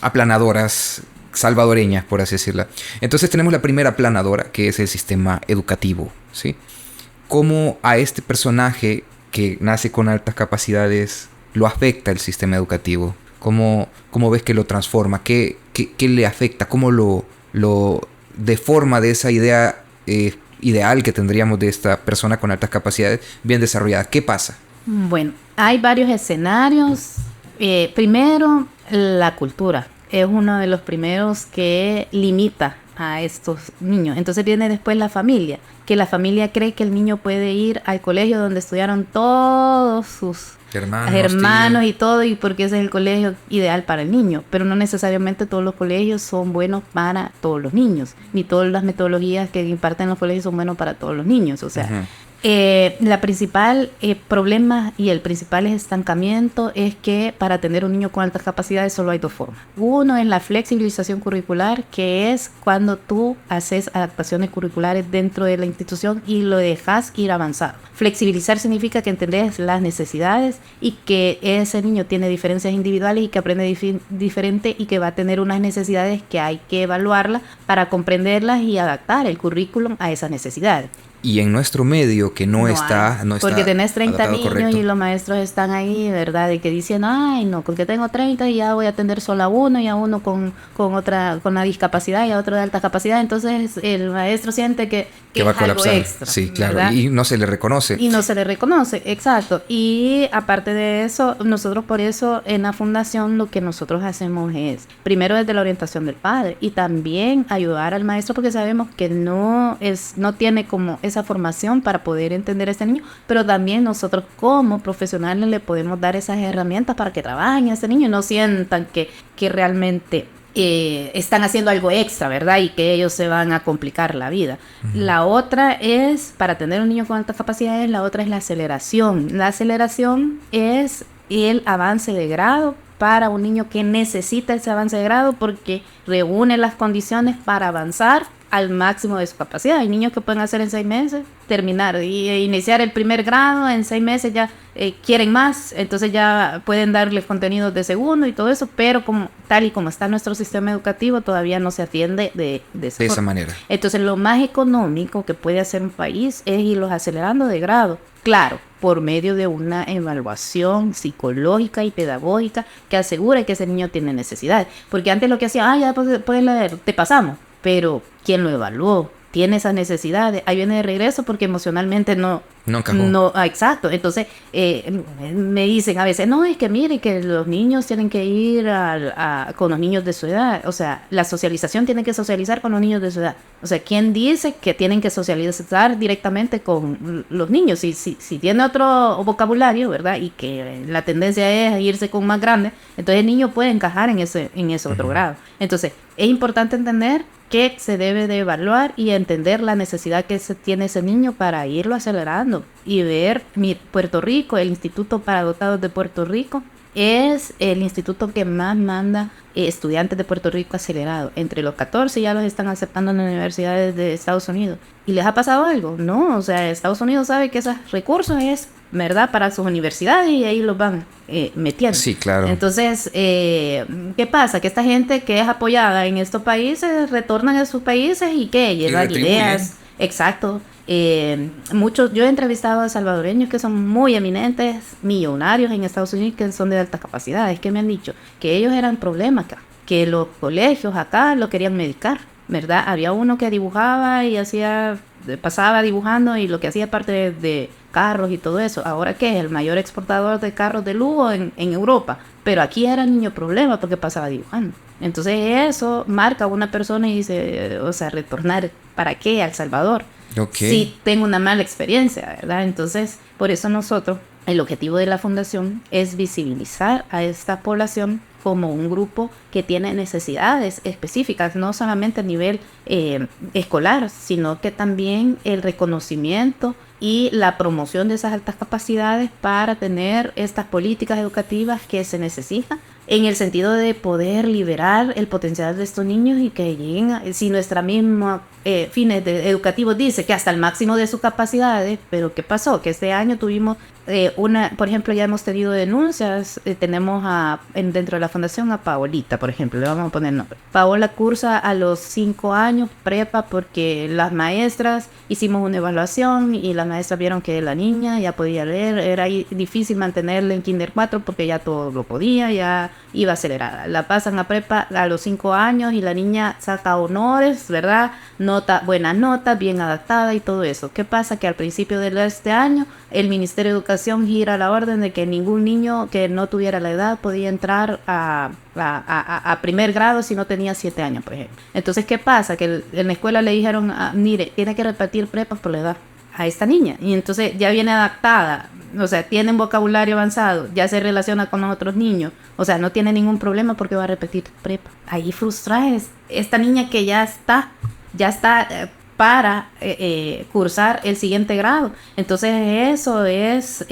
Aplanadoras salvadoreñas, por así decirla. Entonces tenemos la primera aplanadora, que es el sistema educativo, ¿sí? ¿Cómo a este personaje que nace con altas capacidades lo afecta el sistema educativo? ¿Cómo ves que lo transforma? ¿Qué le afecta? ¿Cómo lo deforma de esa idea ideal que tendríamos de esta persona con altas capacidades bien desarrollada? ¿Qué pasa? Bueno, hay varios escenarios. Primero, la cultura es uno de los primeros que limita a estos niños. Entonces viene después la familia, que la familia cree que el niño puede ir al colegio donde estudiaron todos sus hermanos y todo, y porque ese es el colegio ideal para el niño, pero no necesariamente todos los colegios son buenos para todos los niños, ni todas las metodologías que imparten los colegios son buenos para todos los niños, o sea, la principal problema y el principal estancamiento es que para tener un niño con altas capacidades solo hay dos formas. Uno es la flexibilización curricular, que es cuando tú haces adaptaciones curriculares dentro de la institución y lo dejas ir avanzado. Flexibilizar significa que entendés las necesidades y que ese niño tiene diferencias individuales y que aprende diferente y que va a tener unas necesidades que hay que evaluarlas para comprenderlas y adaptar el currículum a esas necesidades. Y en nuestro medio que no está porque tenés 30 niños correcto. Y los maestros están ahí, ¿verdad? Y que dicen, ay, no, porque tengo 30 y ya voy a atender solo a uno y a uno con una discapacidad y a otro de alta capacidad. Entonces el maestro siente que va a es colapsar. Algo extra. Sí, claro. ¿Verdad? Y no se le reconoce. Y no se le reconoce, exacto. Y aparte de eso, nosotros por eso en la fundación lo que nosotros hacemos es, primero desde la orientación del padre y también ayudar al maestro porque sabemos que no tiene como esa formación para poder entender a este niño, pero también nosotros como profesionales le podemos dar esas herramientas para que trabajen a este niño y no sientan que realmente están haciendo algo extra, ¿verdad? Y que ellos se van a complicar la vida. La otra es, para tener un niño con altas capacidades, la otra es la aceleración. La aceleración es el avance de grado para un niño que necesita ese avance de grado porque reúne las condiciones para avanzar al máximo de su capacidad. Hay niños que pueden hacer en 6 meses, terminar y iniciar el primer grado, en 6 meses ya quieren más, entonces ya pueden darles contenidos de segundo y todo eso, pero tal y como está nuestro sistema educativo, todavía no se atiende de esa manera. Entonces lo más económico que puede hacer un país es irlos acelerando de grado. Claro, por medio de una evaluación psicológica y pedagógica que asegure que ese niño tiene necesidades. Porque antes lo que hacía, ya puedes leer, te pasamos. Pero, ¿quién lo evaluó? ¿Tiene esas necesidades? Ahí viene de regreso porque emocionalmente no encajó. Exacto. Entonces, me dicen a veces, no, es que mire que los niños tienen que ir con los niños de su edad. O sea, la socialización tiene que socializar con los niños de su edad. O sea, ¿quién dice que tienen que socializar directamente con los niños? Si tiene otro vocabulario, ¿verdad? Y que la tendencia es irse con más grande, entonces el niño puede encajar en ese otro grado. Entonces, es importante entender que se debe de evaluar y entender la necesidad que tiene ese niño para irlo acelerando y ver Puerto Rico, el Instituto para Dotados de Puerto Rico, es el instituto que más manda estudiantes de Puerto Rico acelerados. Entre los 14 ya los están aceptando en las universidades de Estados Unidos. ¿Y les ha pasado algo? No, o sea, Estados Unidos sabe que esos recursos es, ¿verdad?, para sus universidades y ahí los van metiendo. Sí, claro. Entonces, ¿qué pasa? Que esta gente que es apoyada en estos países retornan a sus países y ¿qué? Llevan ideas. Exacto. Yo he entrevistado a salvadoreños que son muy eminentes, millonarios en Estados Unidos, que son de altas capacidades, que me han dicho que ellos eran problemas acá, que los colegios acá lo querían medicar, ¿verdad? Había uno que dibujaba y pasaba dibujando y lo que hacía parte de carros y todo eso. Ahora que es el mayor exportador de carros de lujo en Europa, pero aquí era niño problema porque pasaba dibujando. Entonces eso marca a una persona y dice, o sea, retornar, ¿para qué? A El Salvador. Si tengo una mala experiencia, ¿verdad? Entonces, por eso nosotros, el objetivo de la fundación es visibilizar a esta población como un grupo que tiene necesidades específicas, no solamente a nivel escolar, sino que también el reconocimiento y la promoción de esas altas capacidades para tener estas políticas educativas que se necesitan en el sentido de poder liberar el potencial de estos niños y que lleguen, si nuestra misma fines educativos dice que hasta el máximo de sus capacidades, pero ¿qué pasó? Que este año tuvimos por ejemplo, ya hemos tenido denuncias, tenemos dentro de la fundación a Paolita, por ejemplo, le vamos a poner nombre. Paola cursa a los 5 años prepa porque las maestras hicimos una evaluación y las maestras vieron que la niña ya podía leer, era difícil mantenerla en Kinder 4 porque ya todo lo podía, ya iba acelerada. La pasan a prepa a los 5 años y la niña saca honores, ¿verdad? Buenas notas, bien adaptada y todo eso. ¿Qué pasa? Que al principio de este año el Ministerio de Educación gira la orden de que ningún niño que no tuviera la edad podía entrar a primer grado si no tenía 7 años, por ejemplo. Entonces, ¿qué pasa? Que en la escuela le dijeron, mire, tiene que repartir prepas por la edad a esta niña. Y entonces ya viene adaptada, o sea, tiene un vocabulario avanzado, ya se relaciona con los otros niños, o sea, no tiene ningún problema porque va a repetir prepa. Ahí frustra esta niña que ya está para cursar el siguiente grado. Entonces eso es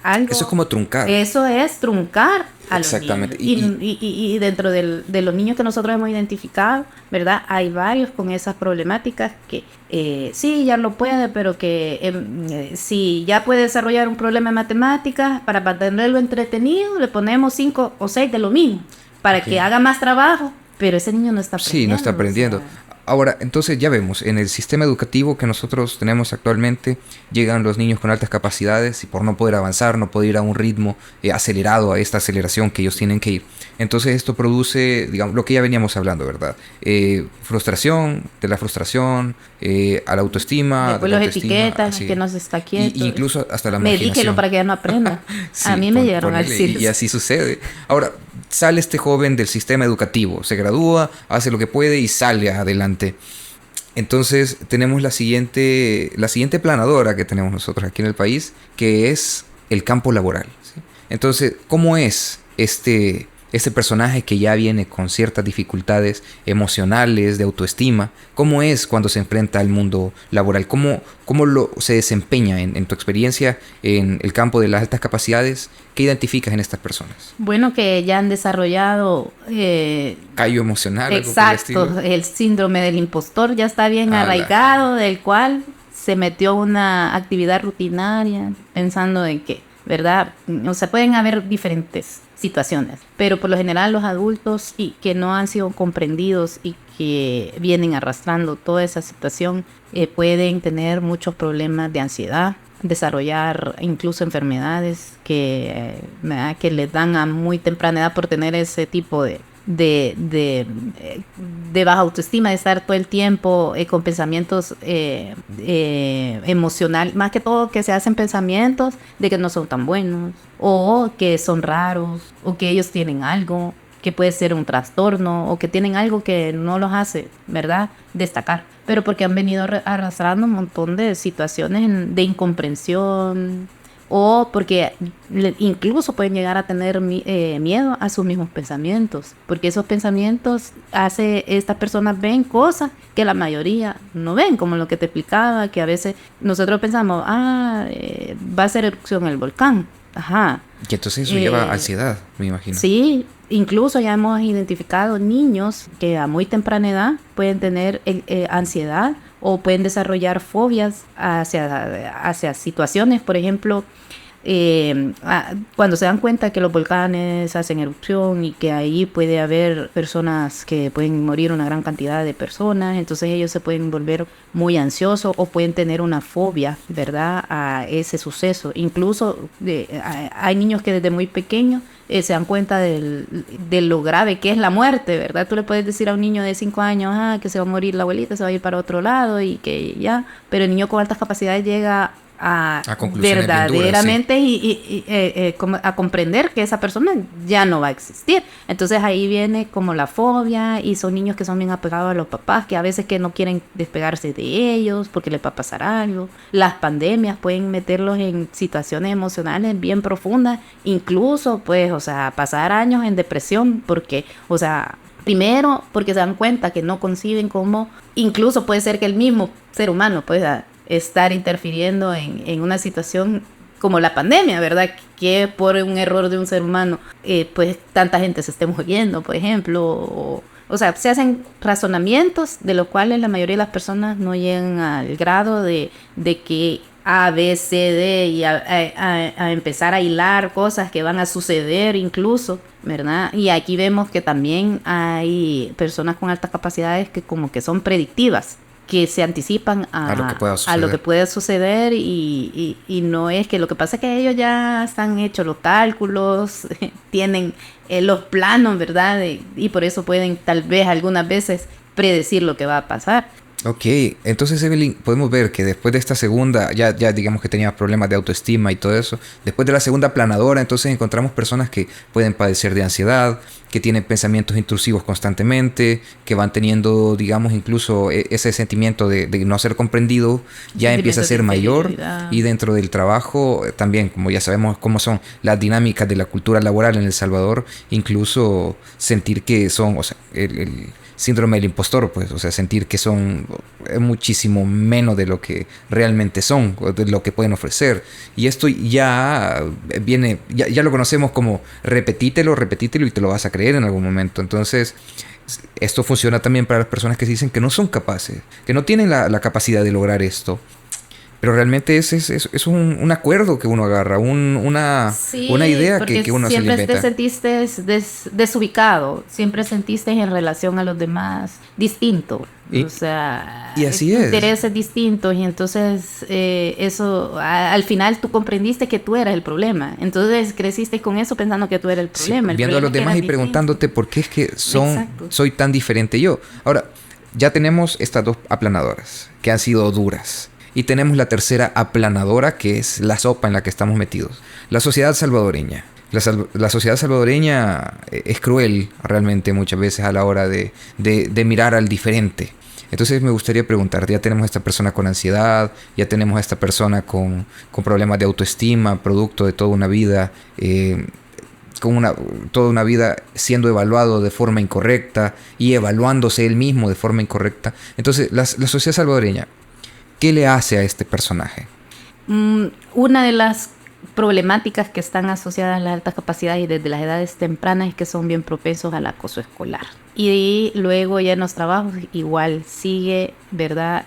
algo... Eso es como truncar. Eso es truncar a Exactamente. los niños. Y dentro de los niños que nosotros hemos identificado, ¿verdad? Hay varios con esas problemáticas que sí, ya lo puede, pero que si ya puede desarrollar un problema de matemáticas, para mantenerlo entretenido, le ponemos 5 o 6 de lo mismo, para que haga más trabajo, pero ese niño no está aprendiendo. Sí, no está aprendiendo. O sea, ahora, entonces ya vemos, en el sistema educativo que nosotros tenemos actualmente, llegan los niños con altas capacidades y por no poder avanzar, no poder ir a un ritmo acelerado, a esta aceleración que ellos tienen que ir. Entonces esto produce, digamos, lo que ya veníamos hablando, ¿verdad? Frustración, de la frustración, a la autoestima. después de la los autoestima, etiquetas, así. que no se está quieto. Y incluso hasta la marginación. Medíquelo para que ya no aprenda. Sí, a mí me llegaron a ponele, decir y así sucede. Ahora, sale este joven del sistema educativo, se gradúa, hace lo que puede y sale adelante. Entonces tenemos la siguiente planadora que tenemos nosotros aquí en el país, que es el campo laboral, ¿sí? Entonces, ¿cómo es este personaje que ya viene con ciertas dificultades emocionales, de autoestima? ¿Cómo es cuando se enfrenta al mundo laboral? ¿Cómo se desempeña en tu experiencia en el campo de las altas capacidades? ¿Qué identificas en estas personas? Bueno, que ya han desarrollado... callo emocional. Exacto, el síndrome del impostor ya está bien arraigado, del cual se metió una actividad rutinaria pensando en que, ¿verdad? O sea, pueden haber diferentes situaciones, pero por lo general los adultos y que no han sido comprendidos y que vienen arrastrando toda esa situación pueden tener muchos problemas de ansiedad, desarrollar incluso enfermedades que les dan a muy temprana edad por tener ese tipo de baja autoestima, de estar todo el tiempo con pensamientos emocionales, más que todo que se hacen pensamientos de que no son tan buenos o que son raros o que ellos tienen algo que puede ser un trastorno o que tienen algo que no los hace, ¿verdad?, destacar, pero porque han venido arrastrando un montón de situaciones de incomprensión o porque incluso pueden llegar a tener miedo a sus mismos pensamientos, porque esos pensamientos estas personas ven cosas que la mayoría no ven, como lo que te explicaba, que a veces nosotros pensamos, va a ser erupción el volcán, ajá. Y entonces eso lleva a ansiedad, me imagino. Sí, incluso ya hemos identificado niños que a muy temprana edad pueden tener ansiedad o pueden desarrollar fobias hacia situaciones, por ejemplo, cuando se dan cuenta que los volcanes hacen erupción y que ahí puede haber personas que pueden morir, una gran cantidad de personas, entonces ellos se pueden volver muy ansiosos o pueden tener una fobia, ¿verdad?, a ese suceso. Incluso hay niños que desde muy pequeños se dan cuenta de lo grave que es la muerte, ¿verdad? Tú le puedes decir a un niño de 5 años, que se va a morir la abuelita, se va a ir para otro lado y que ya, pero el niño con altas capacidades llega a conclusiones verdaderamente bien duras, sí. A comprender que esa persona ya no va a existir. Entonces ahí viene como la fobia, y son niños que son bien apegados a los papás, que a veces que no quieren despegarse de ellos porque les va a pasar algo. Las pandemias pueden meterlos en situaciones emocionales bien profundas, incluso pues, o sea, pasar años en depresión porque, o sea, primero porque se dan cuenta que no conciben cómo, incluso puede ser que el mismo ser humano pueda estar interfiriendo en una situación como la pandemia, ¿verdad? Que por un error de un ser humano, pues tanta gente se esté muriendo, por ejemplo. O sea, se hacen razonamientos de los cuales la mayoría de las personas no llegan al grado de que A, B, C, D y a empezar a hilar cosas que van a suceder incluso, ¿verdad? Y aquí vemos que también hay personas con altas capacidades que como que son predictivas, que se anticipan a lo que puede suceder y no es que lo que pasa es que ellos ya están hechos los cálculos, tienen los planos, ¿verdad? Y por eso pueden tal vez algunas veces predecir lo que va a pasar. Ok, entonces Evelyn, podemos ver que después de esta segunda, ya digamos que tenía problemas de autoestima y todo eso, después de la segunda aplanadora, entonces encontramos personas que pueden padecer de ansiedad, que tienen pensamientos intrusivos constantemente, que van teniendo, digamos, incluso ese sentimiento de no ser comprendido, ya empieza a ser mayor, y dentro del trabajo también, como ya sabemos cómo son las dinámicas de la cultura laboral en El Salvador, incluso sentir que son, o sea, el síndrome del impostor, pues, o sea, sentir que son muchísimo menos de lo que realmente son, de lo que pueden ofrecer. Y esto ya viene, ya lo conocemos como repetítelo y te lo vas a creer en algún momento. Entonces, esto funciona también para las personas que dicen que no son capaces, que no tienen la capacidad de lograr esto. Pero realmente es un acuerdo que uno agarra, una idea que uno se inventa. Siempre te sentiste desubicado, siempre sentiste en relación a los demás distinto. O sea, y así es. Intereses distintos, y entonces eso, al final tú comprendiste que tú eras el problema. Entonces creciste con eso pensando que tú eras el problema. Sí, viendo a los demás y preguntándote por qué es que soy tan diferente yo. Ahora, ya tenemos estas dos aplanadoras que han sido duras. Y tenemos la tercera aplanadora, que es la sopa en la que estamos metidos. La sociedad salvadoreña. La sociedad salvadoreña es cruel realmente muchas veces a la hora de mirar al diferente. Entonces me gustaría preguntarte, ya tenemos a esta persona con ansiedad, ya tenemos a esta persona con problemas de autoestima, producto de toda una vida, toda una vida siendo evaluado de forma incorrecta y evaluándose él mismo de forma incorrecta. Entonces la sociedad salvadoreña, ¿qué le hace a este personaje? Una de las problemáticas que están asociadas a las altas capacidades y desde las edades tempranas es que son bien propensos al acoso escolar. Y luego ya en los trabajos igual sigue, ¿verdad?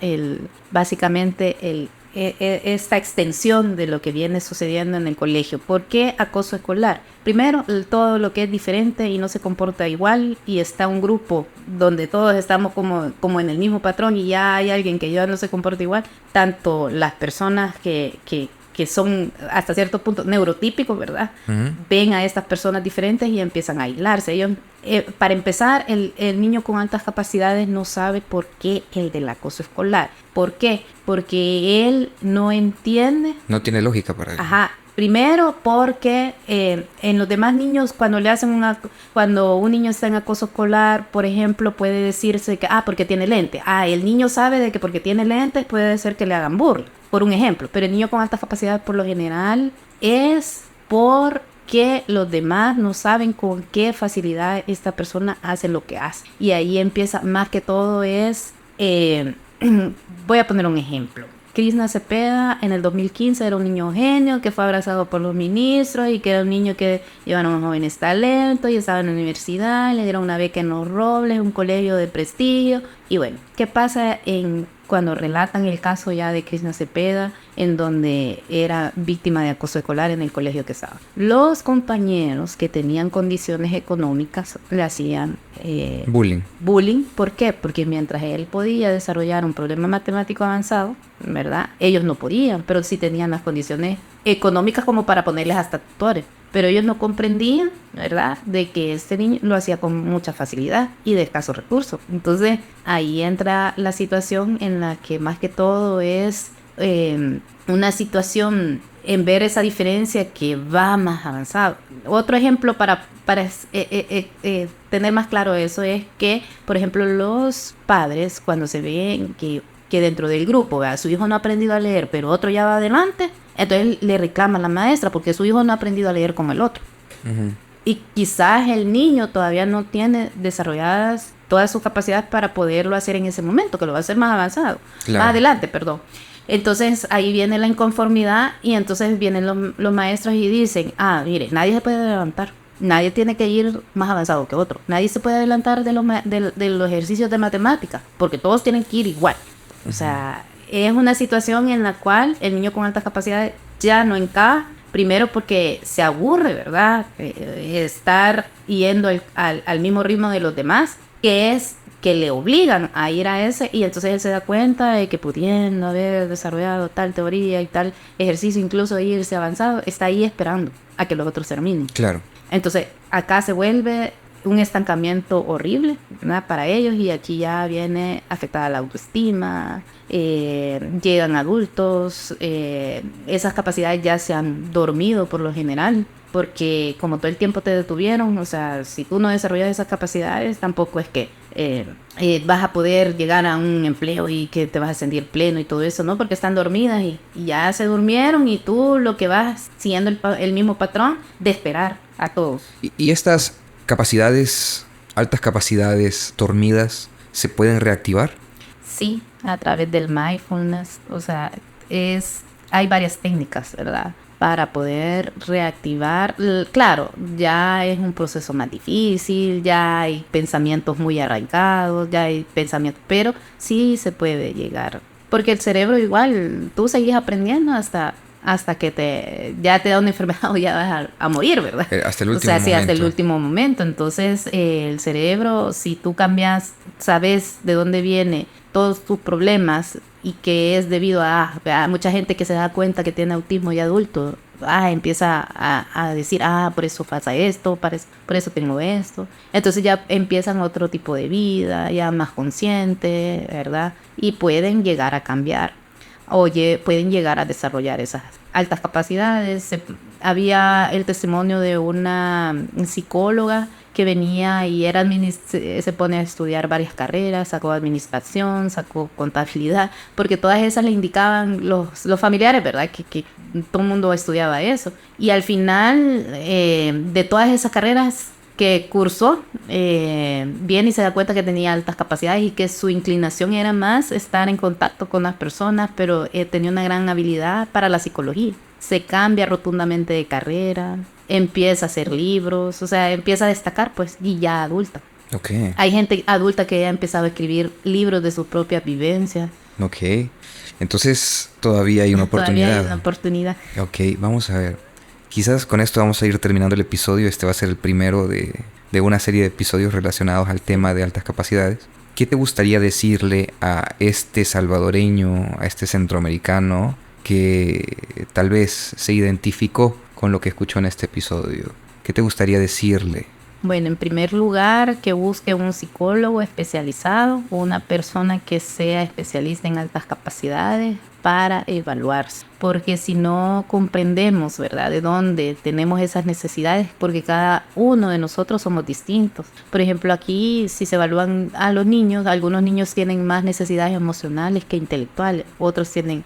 Básicamente esta extensión de lo que viene sucediendo en el colegio. ¿Por qué acoso escolar? Primero, todo lo que es diferente y no se comporta igual, y está un grupo donde todos estamos como en el mismo patrón y ya hay alguien que ya no se comporta igual. Tanto las personas que son hasta cierto punto neurotípicos, ¿verdad? Uh-huh. Ven a estas personas diferentes y empiezan a aislarse. Ellos, para empezar, el niño con altas capacidades no sabe por qué el del acoso escolar. ¿Por qué? Porque él no entiende. No tiene lógica para él. Ajá. Primero porque en los demás niños, cuando un niño está en acoso escolar, por ejemplo, puede decirse que, porque tiene lentes. El niño sabe de que porque tiene lentes puede ser que le hagan burla, por un ejemplo. Pero el niño con altas capacidades, por lo general, es porque los demás no saben con qué facilidad esta persona hace lo que hace. Y ahí empieza, más que todo es, voy a poner un ejemplo. Krishna Cepeda en el 2015 era un niño genio que fue abrazado por los ministros y que era un niño que llevaron jóvenes talentos y estaba en la universidad, le dieron una beca en Los Robles, un colegio de prestigio. Y bueno, ¿qué pasa cuando relatan el caso ya de Krishna Cepeda, en donde era víctima de acoso escolar en el colegio que estaba? Los compañeros que tenían condiciones económicas le hacían bullying. ¿Por qué? Porque mientras él podía desarrollar un problema matemático avanzado, ¿verdad? Ellos no podían, pero sí tenían las condiciones económicas como para ponerles hasta tutores. pero ellos no comprendían, ¿verdad?, de que este niño lo hacía con mucha facilidad y de escasos recursos. Entonces ahí entra la situación en la que más que todo es una situación en ver esa diferencia que va más avanzado. Otro ejemplo para tener más claro eso es que, por ejemplo, los padres cuando se ven que dentro del grupo, ¿verdad?, su hijo no ha aprendido a leer, pero otro ya va adelante, entonces le reclama a la maestra porque su hijo no ha aprendido a leer como el otro. Uh-huh. Y quizás el niño todavía no tiene desarrolladas todas sus capacidades para poderlo hacer en ese momento, que lo va a hacer más avanzado, más adelante, perdón. Entonces ahí viene la inconformidad y entonces vienen los maestros y dicen, mire, nadie se puede adelantar, nadie tiene que ir más avanzado que otro, nadie se puede adelantar de los ejercicios de matemática, porque todos tienen que ir igual. O sea, es una situación en la cual el niño con altas capacidades ya no encaja, primero porque se aburre, ¿verdad? Estar yendo al mismo ritmo de los demás, que es que le obligan a ir a ese, y entonces él se da cuenta de que pudiendo haber desarrollado tal teoría y tal ejercicio, incluso irse avanzado, está ahí esperando a que los otros terminen. Claro. Entonces acá se vuelve un estancamiento horrible, ¿verdad?, para ellos, y aquí ya viene afectada la autoestima, llegan adultos, esas capacidades ya se han dormido por lo general, porque como todo el tiempo te detuvieron, o sea, si tú no desarrollas esas capacidades, tampoco es que vas a poder llegar a un empleo y que te vas a sentir pleno y todo eso, ¿no? Porque están dormidas y ya se durmieron, y tú lo que vas siguiendo el mismo patrón de esperar a todos. ¿Y estas capacidades, altas capacidades dormidas, se pueden reactivar? Sí, a través del mindfulness. O sea, hay varias técnicas, ¿verdad?, para poder reactivar. Claro, ya es un proceso más difícil, ya hay pensamientos muy arraigados, ya hay pensamientos, pero sí se puede llegar. Porque el cerebro igual, tú seguís aprendiendo hasta que ya te da una enfermedad o ya vas a morir, ¿verdad? Hasta el último momento. Sí, hasta el último momento. Entonces, el cerebro, si tú cambias, sabes de dónde viene todos tus problemas y que es debido a mucha gente que se da cuenta que tiene autismo y adulto, empieza a decir, por eso pasa esto, por eso tengo esto. Entonces ya empiezan otro tipo de vida, ya más consciente, ¿verdad? Y pueden llegar a cambiar. Pueden llegar a desarrollar esas altas capacidades. Había el testimonio de una psicóloga que venía y se pone a estudiar varias carreras, sacó administración, sacó contabilidad, porque todas esas le indicaban los familiares, ¿verdad?, que todo el mundo estudiaba eso. Y al final de todas esas carreras que cursó, viene y se da cuenta que tenía altas capacidades y que su inclinación era más estar en contacto con las personas, pero tenía una gran habilidad para la psicología. Se cambia rotundamente de carrera, empieza a hacer libros, o sea, empieza a destacar, pues, y ya adulta. Okay. Hay gente adulta que ya ha empezado a escribir libros de sus propias vivencias. Ok, entonces todavía hay una oportunidad. Todavía hay una oportunidad. Ok, vamos a ver. Quizás con esto vamos a ir terminando el episodio. Este va a ser el primero de una serie de episodios relacionados al tema de altas capacidades. ¿Qué te gustaría decirle a este salvadoreño, a este centroamericano que tal vez se identificó con lo que escuchó en este episodio? ¿Qué te gustaría decirle? Bueno, en primer lugar, que busque un psicólogo especializado o una persona que sea especialista en altas capacidades para evaluarse. Porque si no comprendemos, ¿verdad?, de dónde tenemos esas necesidades, porque cada uno de nosotros somos distintos. Por ejemplo, aquí si se evalúan a los niños, algunos niños tienen más necesidades emocionales que intelectuales, otros tienen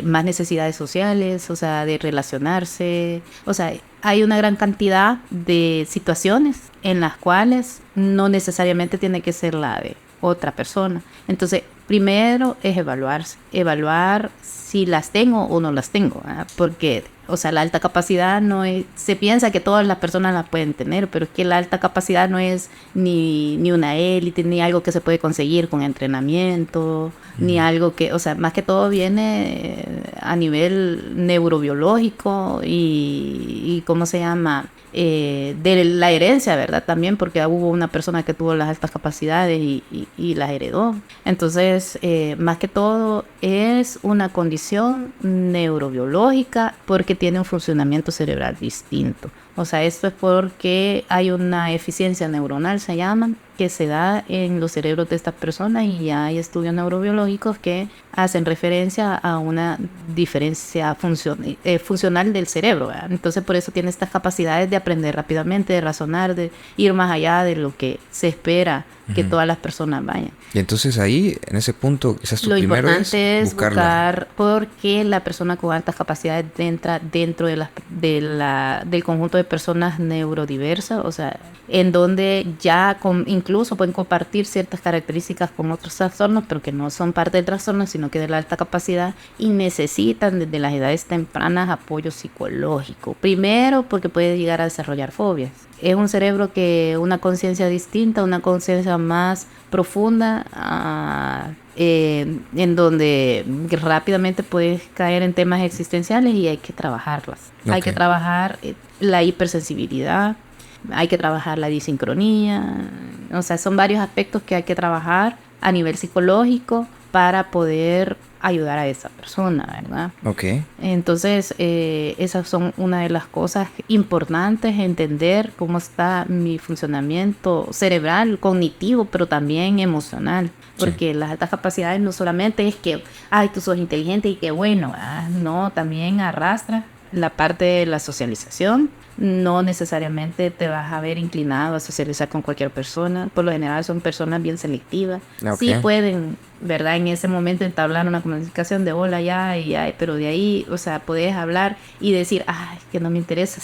más necesidades sociales, o sea, de relacionarse. O sea, hay una gran cantidad de situaciones en las cuales no necesariamente tiene que ser la de otra persona. Entonces, primero es evaluar si las tengo o no las tengo, ¿verdad? Porque, o sea, la alta capacidad no es, se piensa que todas las personas la pueden tener, pero es que la alta capacidad no es ni una élite, ni algo que se puede conseguir con entrenamiento, ni algo que, o sea, más que todo viene a nivel neurobiológico y ¿cómo se llama? De la herencia, ¿verdad? También porque hubo una persona que tuvo las altas capacidades y las heredó. Entonces, más que todo es una condición neurobiológica porque tiene un funcionamiento cerebral distinto. O sea, esto es porque hay una eficiencia neuronal, se llama, que se da en los cerebros de estas personas y ya hay estudios neurobiológicos que hacen referencia a una diferencia funcional del cerebro, ¿verdad? Entonces, por eso tiene estas capacidades de aprender rápidamente, de razonar, de ir más allá de lo que se espera que todas las personas vayan. Y entonces ahí, en ese punto, quizás tu Lo primero importante es buscarla. buscar porque la persona con altas capacidades entra dentro del conjunto de personas neurodiversas, o sea, en donde ya incluso pueden compartir ciertas características con otros trastornos, pero que no son parte del trastorno, sino que de la alta capacidad y necesitan desde las edades tempranas apoyo psicológico. Primero, porque puede llegar a desarrollar fobias. Es un cerebro que una conciencia distinta, una conciencia más profunda, en donde rápidamente puedes caer en temas existenciales y hay que trabajarlas. Okay. Hay que trabajar la hipersensibilidad, hay que trabajar la disincronía, o sea, son varios aspectos que hay que trabajar a nivel psicológico para poder ayudar a esa persona, ¿verdad? Okay. Entonces, esas son una de las cosas importantes, entender cómo está mi funcionamiento cerebral, cognitivo, pero también emocional. Porque las altas capacidades no solamente es que, ay, tú sos inteligente y qué bueno, no, también arrastra la parte de la socialización. No necesariamente te vas a ver inclinado a socializar con cualquier persona. Por lo general son personas bien selectivas. Okay. Sí pueden, ¿verdad? En ese momento entablar una comunicación de hola ya y ya, pero de ahí, o sea, puedes hablar y decir, ay, que no me interesa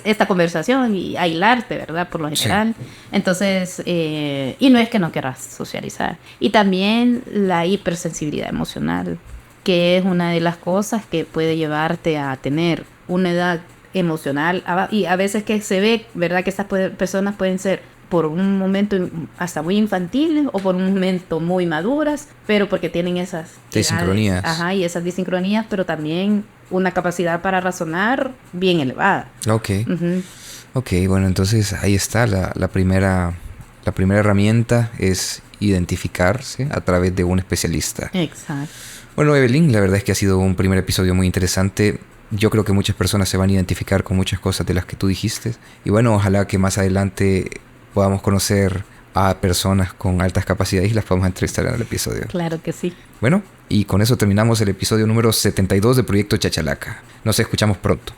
esta conversación y aislarte, ¿verdad? Por lo general. Sí. Entonces, y no es que no querrás socializar. Y también la hipersensibilidad emocional, que es una de las cosas que puede llevarte a tener una edad emocional y a veces que se ve, ¿verdad? Que estas personas pueden ser por un momento hasta muy infantiles o por un momento muy maduras, pero porque tienen esas disincronías. Y esas disincronías, pero también una capacidad para razonar bien elevada. Ok. Ok, bueno, entonces ahí está la primera herramienta es identificarse a través de un especialista. Exacto. Bueno, Evelyn, la verdad es que ha sido un primer episodio muy interesante. Yo creo que muchas personas se van a identificar con muchas cosas de las que tú dijiste. Y bueno, ojalá que más adelante podamos conocer a personas con altas capacidades y las podamos entrevistar en el episodio. Claro que sí. Bueno, y con eso terminamos el episodio número 72 de Proyecto Chachalaca. Nos escuchamos pronto.